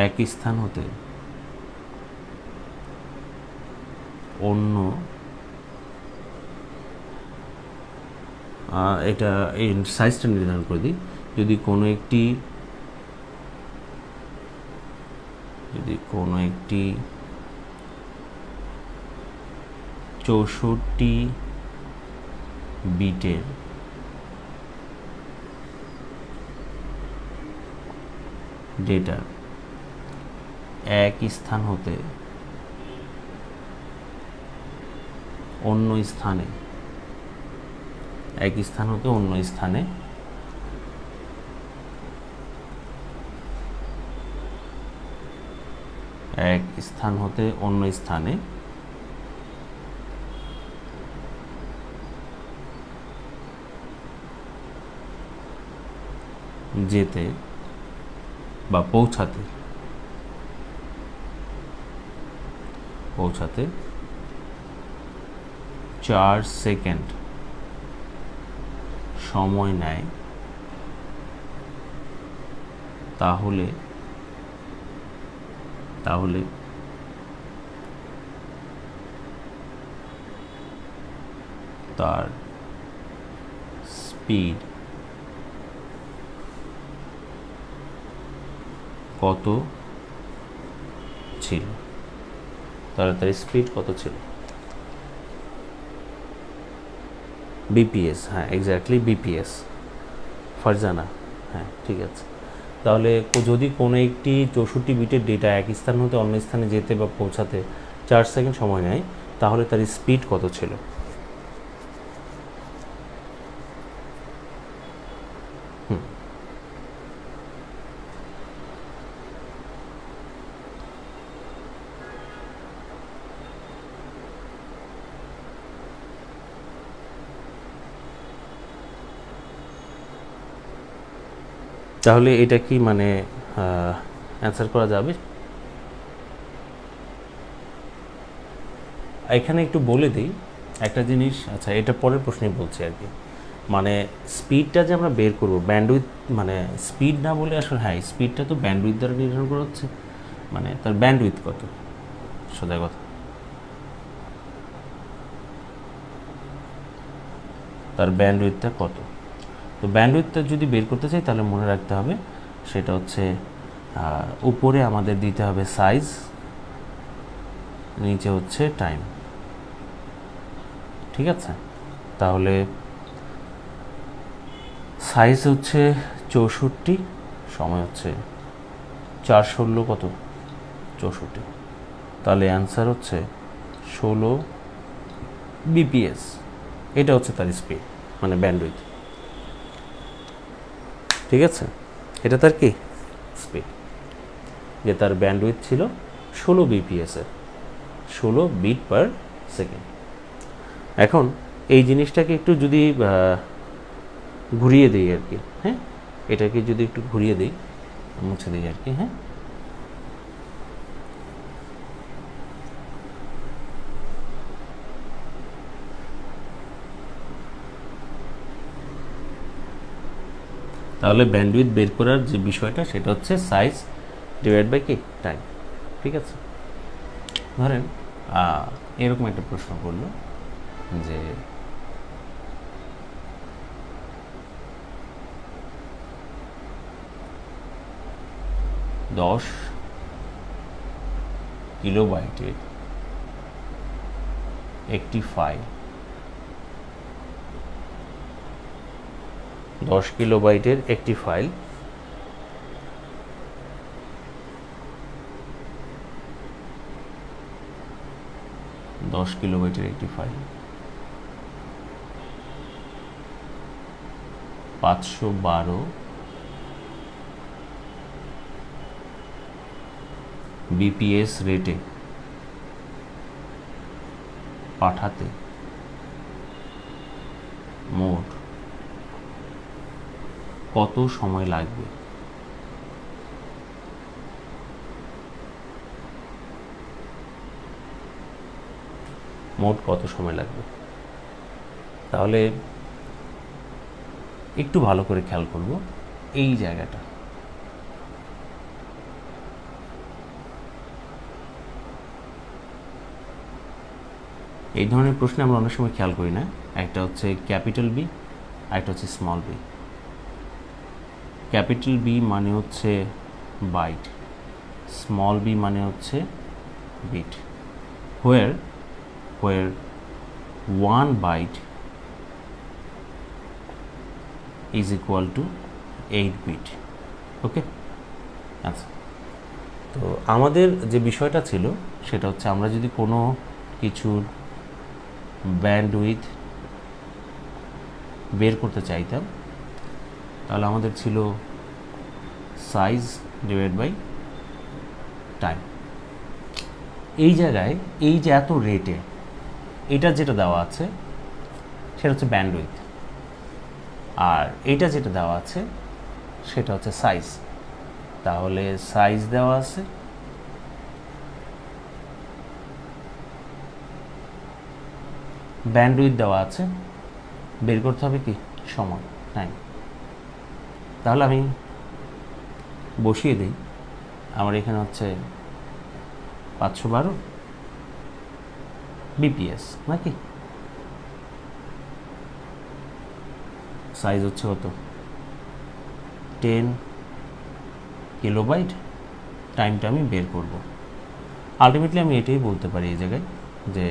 এক স্থান হতে অন্য, এটা এই সাইজটা নির্ধারণ করে দিই, যদি কোনো একটি 64 বিটের ডেটা এক স্থান হতে অন্য স্থানে এক স্থান হতে অন্য স্থানে যেতে বা পৌঁছাতে 4 সেকেন্ড সময় নেয়, তাহলে তার স্পিড কত ছিল? তার স্পিড কত ছিল? বিপিএস, হ্যাঁ এক্স্যাক্টলি বিপিএস, ফারজানা, হ্যাঁ ঠিক আছে। তাহলে যদি কোনো একটি 64 বিটের ডেটা এক স্থান হতে অন্য স্থানে যেতে বা পৌঁছাতে 4 সেকেন্ড সময় নেয়, তাহলে তার স্পিড কত ছিল? তাহলে এটা কি মানে অ্যান্সার করা যাবে? এখানে একটু বলে দিই একটা জিনিস, আচ্ছা এটা পরের প্রশ্নে বলছি আর কি, মানে স্পিডটা যে আমরা বের করব, ব্যান্ডউইথ মানে স্পিড না বলে আসলে, হ্যাঁ স্পিডটা তো ব্যান্ডউইথ দ্বারা নির্ধারণ করা হচ্ছে, মানে তার ব্যান্ডউইথ কত, সোজা কথা। তার ব্যান্ডউইথটা কত। তো ব্যান্ডউইথটা যদি বের করতে চাই তাহলে মনে রাখতে হবে সেটা হচ্ছে উপরে আমাদের দিতে হবে সাইজ, নিচে হচ্ছে টাইম। ঠিক আছে, তাহলে সাইজ হচ্ছে 64, সময় হচ্ছে 4 × 16 কত 64, তাহলে অ্যান্সার হচ্ছে 16 BPS। এটা হচ্ছে তার স্পিড মানে ব্যান্ডউইথ। ঠিক আছে, এটা তার কি স্পিড, যে তার ব্যান্ডউইথ ছিল 16 BPS এর, 16 বিট পার সেকেন্ড। এখন এই জিনিসটাকে একটু যদি ঘুরিয়ে দিই আর কি, হ্যাঁ, এটাকে যদি একটু ঘুরিয়ে দিই, মুছে দিই আর কি, হ্যাঁ, তাহলে ব্যান্ডউইথ বের করার যে বিষয়টা সেটা হচ্ছে সাইজ ডিভাইড বাই কি টাইম। ঠিক আছে, ধরেন এরকম একটা প্রশ্ন করলো যে দশ কিলোবাইটের একটি ফাইল, 10 কিলোবাইটের একটি ফাইল 10 কিলোবাইটের একটি ফাইল 512 BPS রেটে পাঠাতে মোট কত সময় লাগবে। মোট কত সময় লাগবে, তাহলে একটু ভালো করে খেয়াল করব এই জায়গাটা। এই ধরনের প্রশ্নে আমরা অনেক সময় খেয়াল করি না, একটা হচ্ছে ক্যাপিটাল বি, একটা হচ্ছে স্মল বি। ক্যাপিটাল বি মানে হচ্ছে বাইট, স্মল বি মানে হচ্ছে bit. Where 1 byte is equal to 8 bit। Okay, আচ্ছা, তো আমাদের যে বিষয়টা ছিল সেটা হচ্ছে আমরা যদি কোনো কিছুর ব্যান্ডউইথ বের করতে চাইতাম তাহলে আমাদের ছিল সাইজ ডিভাইড বাই টাইম। এই জায়গায় এই যে এত রেটে এটা যেটা দেওয়া আছে সেটা হচ্ছে ব্যান্ডউইথ, আর এইটা যেটা দেওয়া আছে সেটা হচ্ছে সাইজ। তাহলে সাইজ দেওয়া আছে, ব্যান্ডউইথ দেওয়া আছে, বের করতে হবে কি সময় টাইম। তাহলে আমি বসিয়ে দিই, আমার এখানে হচ্ছে 512 BPS নাকি, সাইজ হচ্ছে কত 10 কিলোবাইট, টাইমটা আমি বের করব। আলটিমেটলি আমি এটাই বলতে পারি এই জায়গায় যে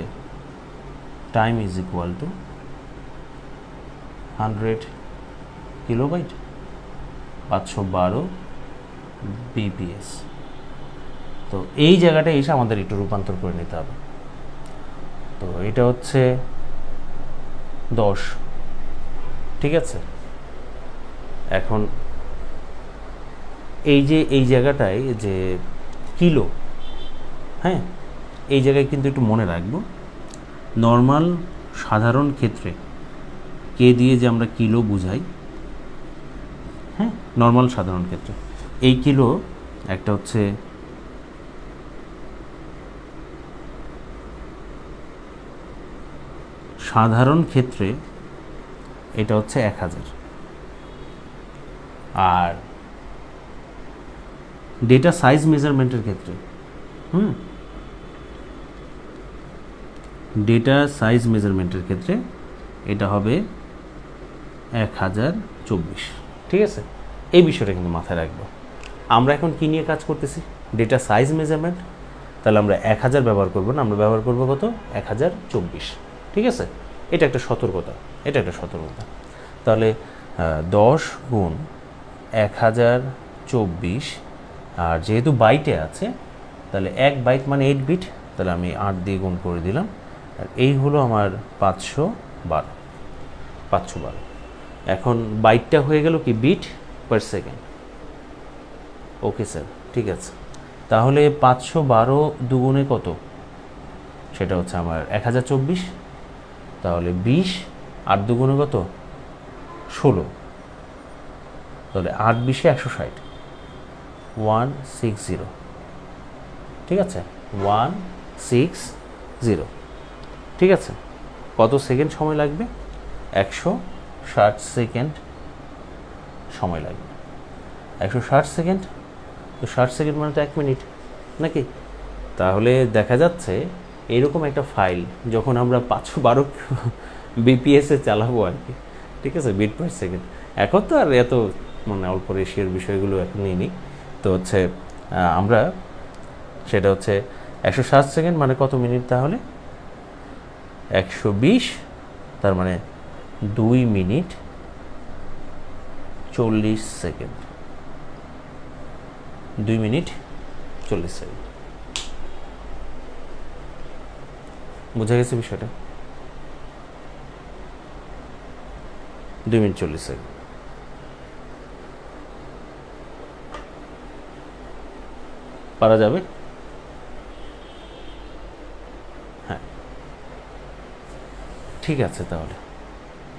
time is equal to 100 kilobyte 512 BPS। তো এই জায়গাটা এসে আমাদের একটু রূপান্তর করে নিতে হবে। তো এটা হচ্ছে 10, ঠিক আছে। এখন এই যে এই জায়গাটায় যে কিলো, হ্যাঁ, এই জায়গায় কিন্তু একটু মনে রাখবো নর্মাল সাধারণ ক্ষেত্রে কে দিয়ে যে আমরা কিলো বুঝাই, হ্যাঁ, নর্মাল সাধারণ ক্ষেত্রে এই কিলো একটা হচ্ছে সাধারণ ক্ষেত্রে এটা হচ্ছে 1000, আর ডেটা সাইজ মেজারমেন্টের ক্ষেত্রে ডেটা সাইজ মেজারমেন্টের ক্ষেত্রে এটা হবে 1024, ঠিক আছে? এই বিষয়টা কিন্তু মাথায় রাখবো। আমরা এখন কী নিয়ে কাজ করতেছি? Data size measurement. তাহলে আমরা 1000 ব্যবহার করবো না, আমরা ব্যবহার করবো কত? 1024, ঠিক আছে? এটা একটা সতর্কতা, এটা একটা সতর্কতা। তাহলে 10 গুণ 1024, আর যেহেতু বাইটে আছে তাহলে 1 বাইট মানে 8 বিট, তাহলে আমি 8 দিয়ে গুণ করে দিলাম। আর এই হলো আমার 512। এখন বাইটটা হয়ে গেল কি? Bit per second. Okay sir, ঠিক আছে। তাহলে 512 দুগুণে কত? সেটা হচ্ছে আমার 1024। তাহলে 20, 8 দুগুণে কত? 16। তাহলে 8 20 160, 160, ঠিক আছে? 160, ঠিক আছে। কত সেকেন্ড সময় লাগবে? 160 সেকেন্ড সময় লাগবে। 160 সেকেন্ড, তো 60 সেকেন্ড মানে তো 1 মিনিট নাকি? তাহলে দেখা যাচ্ছে এরকম একটা ফাইল যখন আমরা 512 বিপিএসে চালাবো আর কি, ঠিক আছে, বিট পার সেকেন্ড। এখন তো আর এত মানে অল্প রেশিওর বিষয়গুলো এখন নিই। তো হচ্ছে আমরা সেটা হচ্ছে 160 সেকেন্ড মানে কত মিনিট? তাহলে 120, তার মানে 2 মিনিট 40 সেকেন্ড। 2 minute 40 second. বোঝা গেছে বিষয়টা? 2 মিনিট 40 সেকেন্ড। পারা যাবে? হ্যাঁ, ঠিক আছে।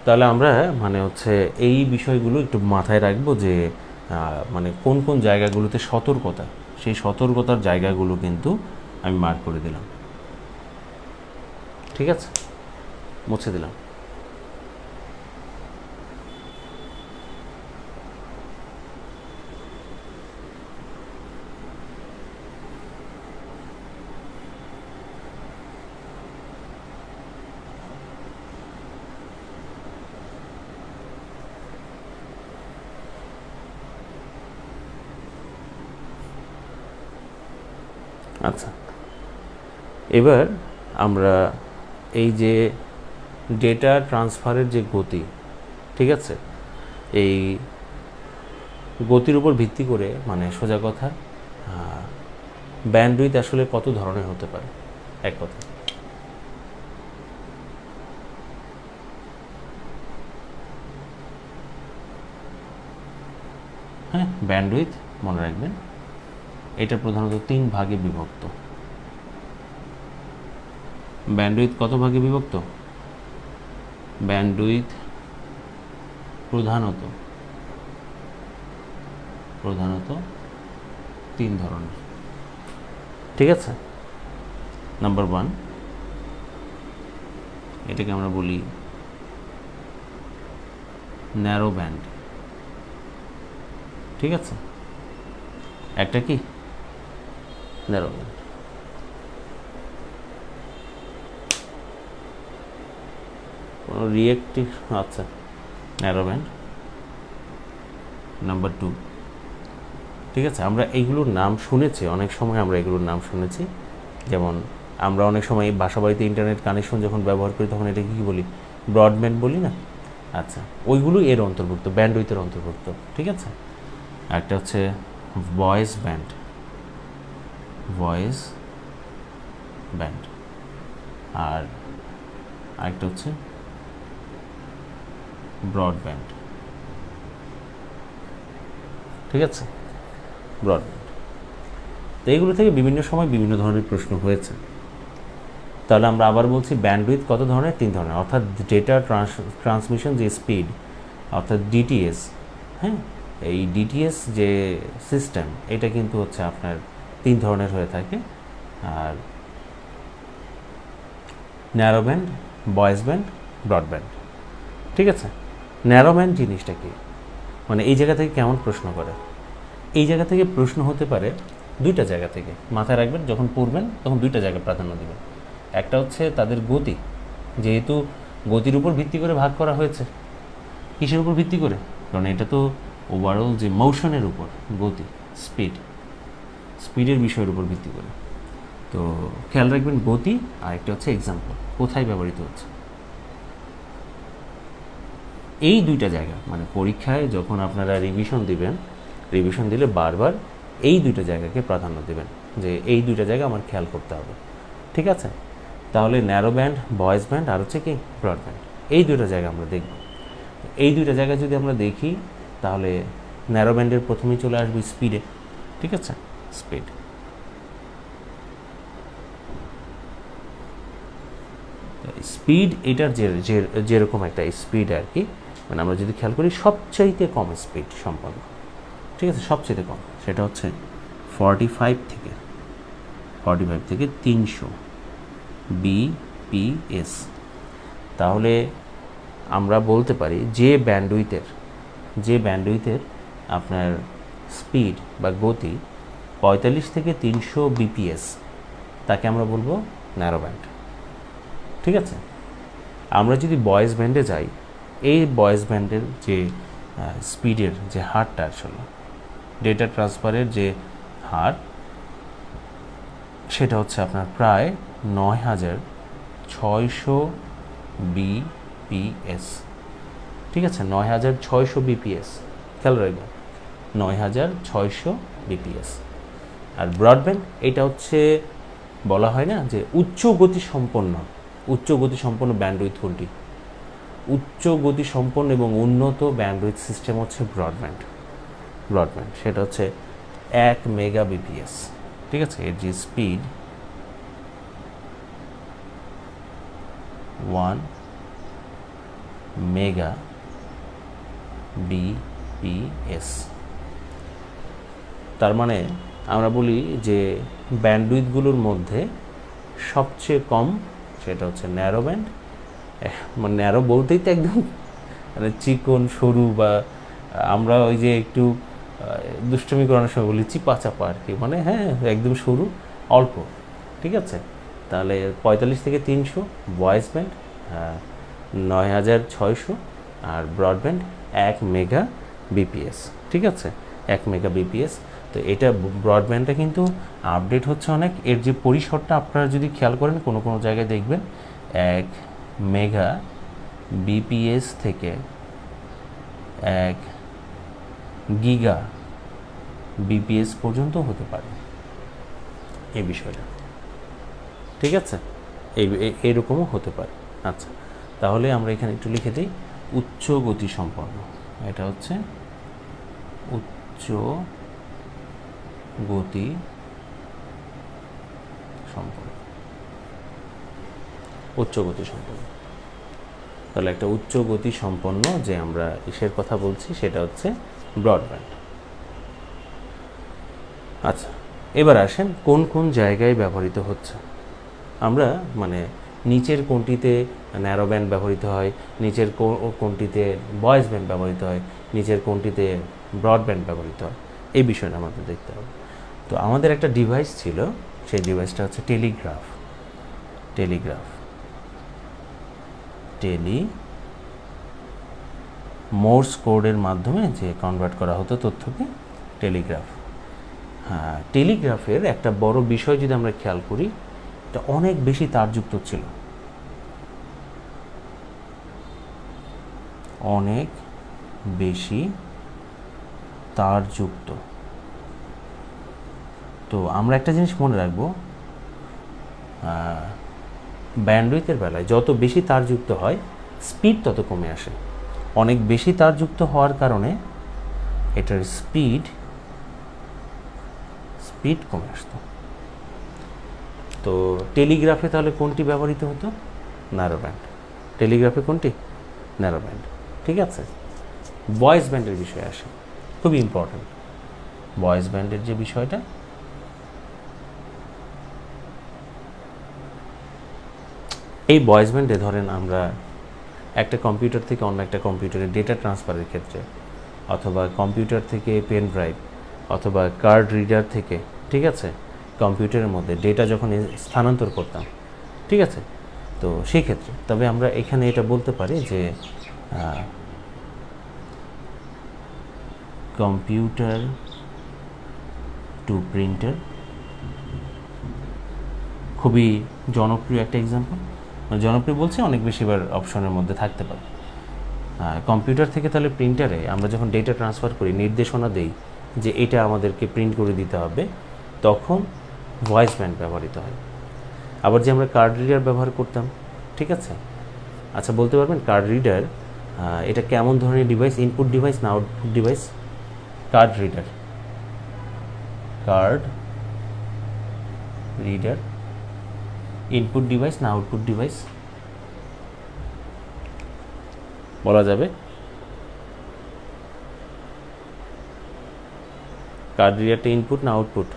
তাহলে আমরা মানে হচ্ছে এই বিষয়গুলো একটু মাথায় রাখবো যে মানে কোন কোন জায়গাগুলোতে সতর্কতা, সেই সতর্কতার জায়গাগুলো কিন্তু আমি মার্ক করে দিলাম, ঠিক আছে, মুছে দিলাম। আচ্ছা, এবার আমরা এই যে ডেটা ট্রান্সফারের যে গতি, ঠিক আছে, এই গতির উপর ভিত্তি করে মানে সোজা কথা ব্যান্ডউইথ আসলে কত ধরনের হতে পারে? এক কথা, হ্যাঁ, ব্যান্ডউইথ মনে রাখবেন এটা প্রধানত 3 ভাগে বিভক্ত। ব্যান্ডউইথ কত ভাগে বিভক্ত? ব্যান্ডউইথ প্রধানত 3 ধরনের, ঠিক আছে। নাম্বার 1, এটাকে আমরা বলি ন্যারো ব্যান্ড, ঠিক আছে। একটা কি? Narrow band. কোনো রিয়েক্টিভ, আচ্ছা, ন্যারো ব্যান্ড। নাম্বার 2, ঠিক আছে, আমরা এইগুলোর নাম শুনেছি, অনেক সময় আমরা এগুলোর নাম শুনেছি। যেমন আমরা অনেক সময় বাসা বাড়িতে ইন্টারনেট কানেকশন যখন ব্যবহার করি তখন এটা কী বলি? ব্রডব্যান্ড বলি না? আচ্ছা, ওইগুলো এর অন্তর্ভুক্ত, ব্যান্ডউইথের অন্তর্ভুক্ত, ঠিক আছে। একটা হচ্ছে ভয়েস ব্যান্ড, আর আরেকটা হচ্ছে ব্রডব্যান্ড, ঠিক আছে, ব্রডব্যান্ড। তো এইগুলো থেকে বিভিন্ন সময় বিভিন্ন ধরনের প্রশ্ন হয়েছে। তাহলে আমরা আবার বলছি ব্যান্ডউইথ কত ধরনের? 3 ধরনের, অর্থাৎ ডেটা ট্রান্সমিশন যে স্পিড, অর্থাৎ ডিটিএস, হ্যাঁ, এই ডিটিএস যে সিস্টেম এটা কিন্তু হচ্ছে আপনার 3 ধরনের হয়ে থাকে। আর narrow band, voice band, broadband, ঠিক আছে। ন্যারো ব্যান্ড জিনিসটা কি? মানে এই জায়গা থেকে কেমন প্রশ্ন করে? এই জায়গা থেকে প্রশ্ন হতে পারে 2টা জায়গা থেকে, মাথায় রাখবেন, যখন পড়বেন তখন 2টা জায়গায় প্রাধান্য দিবেন। একটা হচ্ছে তাদের গতি, যেহেতু গতির উপর ভিত্তি করে ভাগ করা হয়েছে, কিসের উপর ভিত্তি করে? কারণ এটা তো ওভারঅল যে মোশনের উপর, গতি, স্পিডের বিষয়ের উপর ভিত্তি করে। তো খেয়াল রাখবেন গতি, আর একটা হচ্ছে এক্সাম্পল, কোথায় ব্যবহৃত হচ্ছে। এই দুইটা জায়গা মানে পরীক্ষায় যখন আপনারা রিভিশন দিবেন, রিভিশন দিলে বারবার এই দুইটা জায়গাকে প্রাধান্য দেবেন, যে এই দুইটা জায়গা আমার খেয়াল করতে হবে, ঠিক আছে? তাহলে ন্যারো ব্যান্ড, ভয়েস ব্যান্ড, আর হচ্ছে কি ব্রড ব্যান্ড, এই দুইটা জায়গা আমরা দেখব। এই দুইটা জায়গা যদি আমরা দেখি তাহলে ন্যারো ব্যান্ডের প্রথমেই চলে আসবে স্পিডে, ঠিক আছে? স্পিড, স্পিড এটার যেরকম একটা স্পিড আর কি, মানে আমরা যদি খেয়াল করি সবচাইতে কম স্পিড সম্পন্ন, ঠিক আছে? সবচাইতে কম সেটা হচ্ছে 45 থেকে 300 bps। তাহলে আমরা বলতে পারি যে ব্যান্ডউইথের আপনার স্পিড বা গতি 45 থেকে 300 bps, তাকে আমরা বলবো ন্যারো ব্যান্ড, ঠিক আছে? আমরা যদি ভয়েস ব্যান্ডে যাই, এই ভয়েস ব্যান্ডের যে স্পিডের যে হারটা, আসলে ডেটা ট্রান্সফারের যে হার, সেটা হচ্ছে আপনার প্রায় 9600 bps, ঠিক আছে? 9600 bps, খেয়াল রাখবেন 9600 bps। আর ব্রডব্যান্ড এটা হচ্ছে বলা হয় না যে উচ্চ গতি সম্পন্ন ব্যান্ডউইথ কোনটি? উচ্চ গতি সম্পন্ন এবং উন্নত ব্যান্ডউইথ সিস্টেম হচ্ছে ব্রডব্যান্ড, সেটা হচ্ছে 1 মেগা বিপিএস, ঠিক আছে? এর যে স্পিড 1 মেগা বিপিএস। তার মানে আমরা বলি যে ব্যান্ডউইথগুলোর মধ্যে সবচেয়ে কম সেটা হচ্ছে ন্যারো ব্যান্ড। মানে ন্যারো বলতেই তো একদম মানে চিকন সরু, বা আমরা ওই যে একটু দুষ্টমি করানোর সময় বলি চিপা চাপা আর কি, মানে হ্যাঁ একদম সরু অল্প, ঠিক আছে? তাহলে 45 থেকে 300 ভয়েস ব্যান্ড, 9600, আর ব্রডব্যান্ড 1 মেগা বিপিএস, ঠিক আছে? 1 মেগা বিপিএস। তো এটা ব্রডব্যান্ডটা কিন্তু আপডেট হচ্ছে অনেক। এর যে পরিসরটা আপনারা যদি খেয়াল করেন কোনো জায়গায় দেখবেন 1 মেগা বিপিএস থেকে 1 গিগা বিপিএস পর্যন্ত হতে পারে এই বিষয়টা, ঠিক আছে? এইরকমও হতে পারে। আচ্ছা, তাহলে আমরা এখানে একটু লিখে দিই উচ্চ গতি সম্পন্ন। এটা হচ্ছে উচ্চ গতি সম্পন্ন, তাহলে একটা উচ্চ গতি সম্পন্ন যে আমরা ইসের কথা বলছি সেটা হচ্ছে ব্রডব্যান্ড। আচ্ছা, এবার আসেন কোন জায়গায় ব্যবহৃত হচ্ছে। আমরা মানে নিচের কোনটিতে ন্যারো ব্যান্ড ব্যবহৃত হয়, নিচের কোনটিতে ভয়েস ব্যান্ড ব্যবহৃত হয়, নিচের কোনটিতে ব্রডব্যান্ড ব্যবহৃত হয়, এই বিষয়টা আমাদের দেখতে হবে। তো আমাদের একটা ডিভাইস ছিল, সেই ডিভাইসটা হচ্ছে টেলিগ্রাফ। মোর্স কোডের মাধ্যমে যে কনভার্ট করা হতো তথ্যকে, টেলিগ্রাফ। হ্যাঁ, টেলিগ্রাফের একটা বড় বিষয় যদি আমরা খেয়াল করি, এটা অনেক বেশি তারযুক্ত ছিল, অনেক বেশি তারযুক্ত। তো আমরা একটা জিনিস মনে রাখবো, ব্যান্ডউইথের বেলায় যত বেশি তারযুক্ত হয় স্পিড তত কমে আসে। অনেক বেশি তারযুক্ত হওয়ার কারণে এটার স্পিড কমে আসতো। তো টেলিগ্রাফে তাহলে কোনটি ব্যবহৃত হতো? Narrow band. টেলিগ্রাফে কোনটি? ন্যারো ব্যান্ড, ঠিক আছে? ভয়েস ব্যান্ডের বিষয়ে আসে, খুবই ইম্পর্ট্যান্ট ভয়েস ব্যান্ডের যে বিষয়টা। এই ভয়েস ব্যান্ডে ধরেন আমরা একটা কম্পিউটার থেকে অন্য একটা কম্পিউটারে ডেটা ট্রান্সফারের ক্ষেত্রে, অথবা কম্পিউটার থেকে পেন ড্রাইভ অথবা কার্ড রিডার থেকে, ঠিক আছে, কম্পিউটারের মধ্যে ডেটা যখন স্থানান্তর করতাম, ঠিক আছে, তো সেই ক্ষেত্রে তবে আমরা এখানে এটা বলতে পারি যে কম্পিউটার টু প্রিন্টার, খুবই জনপ্রিয় একটা এক্সাম্পল। জনপ্রিয় বলছে অনেক বেশিবার অপশনের মধ্যে থাকতে পারে। কম্পিউটার থেকে তাহলে প্রিন্টারে আমরা যখন ডেটা ট্রান্সফার করি, নির্দেশনা দেই যে এটা আমাদেরকে প্রিন্ট করে দিতে হবে, তখন ভয়েস ব্যান্ড ব্যবহৃত হয়। আবার যে আমরা কার্ড রিডার ব্যবহার করতাম, ঠিক আছে? আচ্ছা, বলতে পারবেন কার্ড রিডার এটা কেমন ধরনের ডিভাইস? ইনপুট ডিভাইস না output device? Card reader input device না আউটপুট ডিভাইস বলা যাবে? কার্ড রিডারটা ইনপুট না আউটপুট?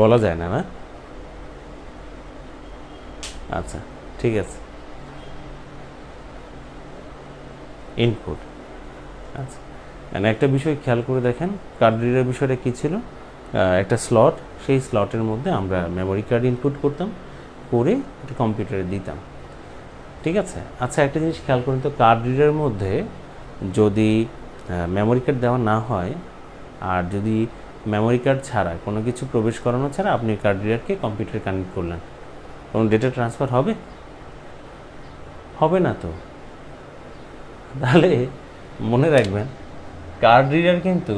বলা যায় না, না? আচ্ছা, ঠিক আছে, ইনপুট। আচ্ছা, একটা বিষয় খেয়াল করে দেখেন, কার্ড রিডার বিষয়টা কী ছিল? একটা স্লট, সেই স্লটের মধ্যে আমরা মেমোরি কার্ড ইনপুট করতাম, করে এটা কম্পিউটারে দিতাম, ঠিক আছে? আচ্ছা, একটা জিনিস খেয়াল করুন তো, কার্ড রিডারের মধ্যে যদি মেমোরি কার্ড দেওয়া না হয়, আর যদি মেমোরি কার্ড ছাড়া কোনো কিছু প্রবেশ করানো ছাড়া আপনি কার্ড রিডারকে কম্পিউটারে কানেক্ট করলেন, কোনো ডেটা ট্রান্সফার হবে? হবে না তো। তাহলে মনে রাখবেন, কার্ড রিডার কিন্তু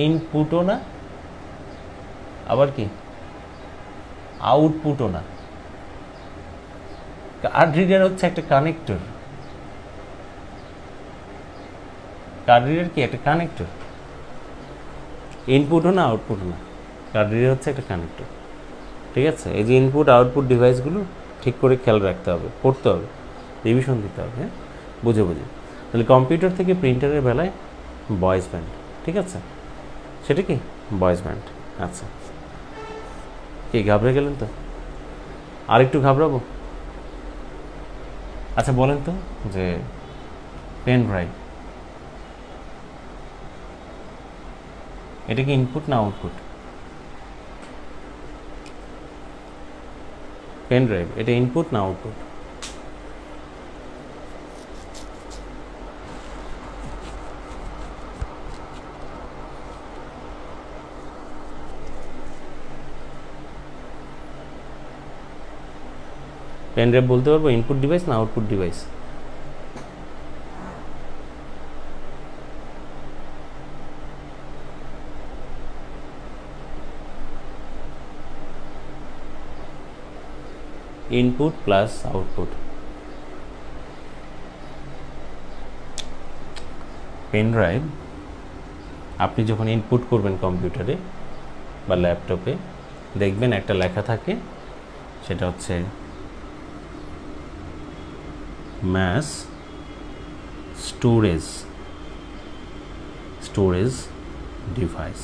ইনপুটও না, আবার কি আউটপুটও না। কার্ড রিডার হচ্ছে একটা কানেক্টর। কার্ড রিডার কি? একটা কানেক্টর। ইনপুটও না, আউটপুটও না, কার্ড রিডার হচ্ছে একটা কানেক্টর, ঠিক আছে? এই যে ইনপুট আউটপুট ডিভাইসগুলো ঠিক করে খেয়াল রাখতে হবে, পড়তে হবে, রিভিশন দিতে হবে, হ্যাঁ, বুঝে বুঝে। তাহলে কম্পিউটার থেকে প্রিন্টারের বেলায় ভয়েস ব্যান্ড, ঠিক আছে? সেটা কি ভয়েস ব্যান্ড। আচ্ছা, কি ঘাবড়ে গেলেন তো? আরেকটু ঘাবড়াবো? আচ্ছা, বলেন তো যে পেন ড্রাইভ, এটা কি ইনপুট না আউটপুট? পেন ড্রাইভ এটা ইনপুট না আউটপুট? পেন ড্রাইভ বলতে পারবো ইনপুট ডিভাইস না output device? Input plus output. Pen drive আপনি যখন ইনপুট করবেন কম্পিউটারে বা ল্যাপটপে, দেখবেন একটা লেখা থাকে, সেটা হচ্ছে ম্যাস স্টোরেজ ডিভাইস।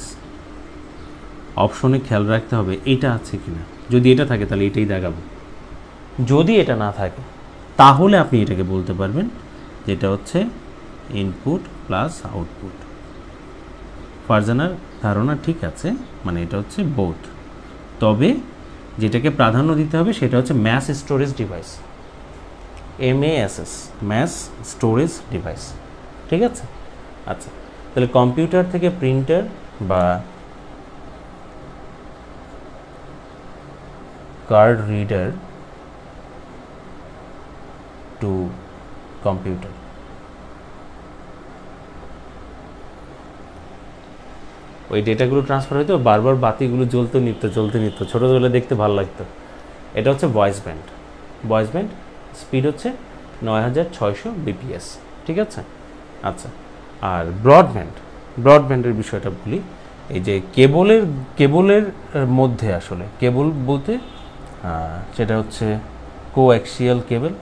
অপশনে খেয়াল রাখতে হবে এটা আছে কিনা। যদি এটা থাকে তাহলে এটাই দেখাবো, যদি এটা না থাকে তাহলে আপনি এটাকে বলতে পারবেন যেটা হচ্ছে ইনপুট প্লাস আউটপুট। ফারজানার ধারণা ঠিক আছে, মানে এটা হচ্ছে বোথ। তবে যেটাকে প্রাধান্য দিতে হবে সেটা হচ্ছে mass storage device, MASS, mass storage device, ঠিক আছে? আচ্ছা, তাহলে কম্পিউটার থেকে প্রিন্টার বা কার্ড রিডার টু কম্পিউটার, ওই ডেটাগুলো ট্রান্সফার হইতো, বারবার বাতিগুলো জ্বলতে নিত্য ছোটোবেলা দেখতে ভালো লাগতো। এটা হচ্ছে voice band. Voice band speed হচ্ছে 9600 BPS, ঠিক আছে? আচ্ছা, আর ব্রডব্যান্ডের বিষয়টা বলি। এই যে কেবলের মধ্যে, আসলে কেবল বলতে সেটা হচ্ছে কোঅ্যাক্সিয়াল কেবল,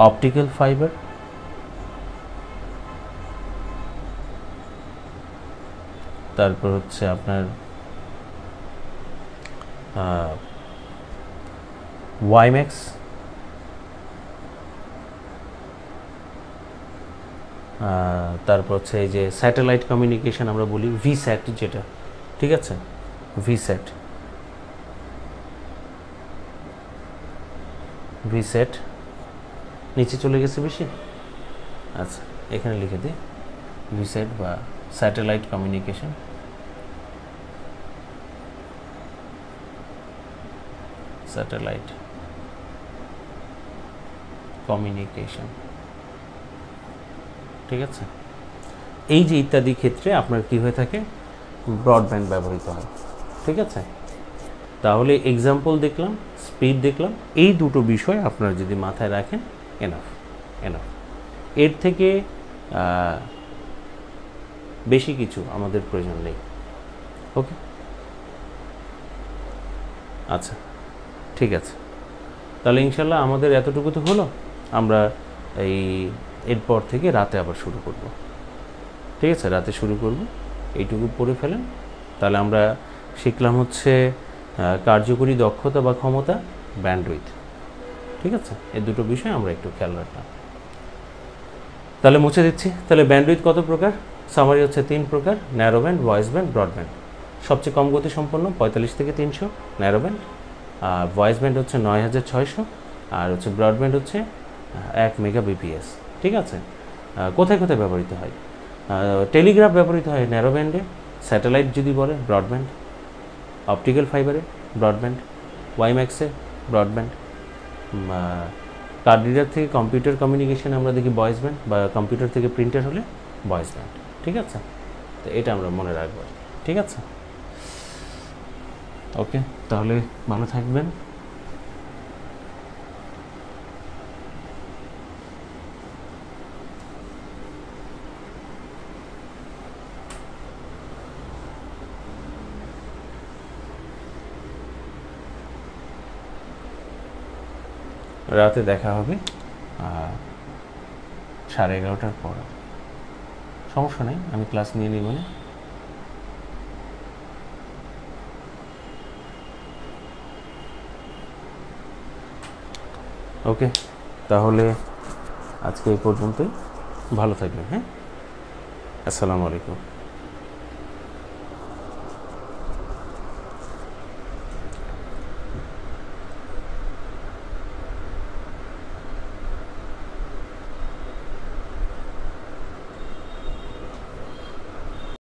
অপটিক্যাল ফাইবার, তারপর হচ্ছে আপনার ওয়াইম্যাক্স, তারপর হচ্ছে এই যে স্যাটেলাইট কমিউনিকেশন আমরা বলি ভিস্যাট যেটা, ঠিক আছে, ভিস্যাট ভিস্যাট নিচে চলে গেছে বেশি, আচ্ছা এখানে লিখে দিই ভিস্যাট বা স্যাটেলাইট কমিউনিকেশন, স্যাটেলাইট কমিউনিকেশন, ঠিক আছে। এই যে ইত্যাদি ক্ষেত্রে আপনার কি হয়ে থাকে, ব্রডব্যান্ড ব্যবহৃত হয়, ঠিক আছে। তাহলে এক্সাম্পল দেখলাম, স্পিড দেখলাম, এই দুটো বিষয় আপনারা যদি মাথায় রাখেন এনাফ এনাফ। এর থেকে বেশি কিছু আমাদের প্রয়োজন নেই, ওকে। আচ্ছা ঠিক আছে, তাহলে ইনশাল্লাহ আমাদের এতটুকু তো হলো, আমরা এরপর থেকে রাতে আবার শুরু করব, ঠিক আছে, রাতে শুরু করব, এইটুকু পড়ে ফেলেন। তাহলে আমরা শিখলাম হচ্ছে কার্যকরী দক্ষতা বা ক্ষমতা, ব্যান্ডউইথ, ঠিক আছে, এই দুটো বিষয় আমরা একটু খেয়াল রাখলাম। তাহলে মুছে দিচ্ছি, তাহলে ব্যান্ডউইথ কত প্রকার, সামারি হচ্ছে 3 প্রকার, narrow band, voice band, broadband. সবচেয়ে কম গতি সম্পন্ন 45 থেকে 300 ন্যারো ব্যান্ড, আর ভয়েস ব্যান্ড হচ্ছে 9600, আর হচ্ছে ব্রডব্যান্ড হচ্ছে 1 মেগাবিপিএস, ঠিক আছে। কোথায় কোথায় ব্যবহৃত হয়, টেলিগ্রাফ ব্যবহৃত হয় ন্যারো ব্যান্ডে, স্যাটেলাইট যদি বলে ব্রডব্যান্ড, অপটিক্যাল ফাইবারে ব্রডব্যান্ড, ওয়াইম্যাক্সে ব্রডব্যান্ড, কার্ড রিডার থেকে কম্পিউটার কমিউনিকেশন আমরা দেখি ভয়েস ব্যান্ড, বা কম্পিউটার থেকে প্রিন্টার হলে ভয়েস ব্যান্ড, ঠিক আছে। তো এটা আমরা মনে রাখবো, ঠিক আছে, ওকে। তাহলে ভালো থাকবেন। রাতে দেখা হবে 11:30টার পর, সমস্যা নেই, আমি ক্লাস নিয়ে নিব না। ওকে, তাহলে আজকে এই পর্যন্তই, ভালো থাকবেন, হ্যাঁ, আসসালামু আলাইকুম।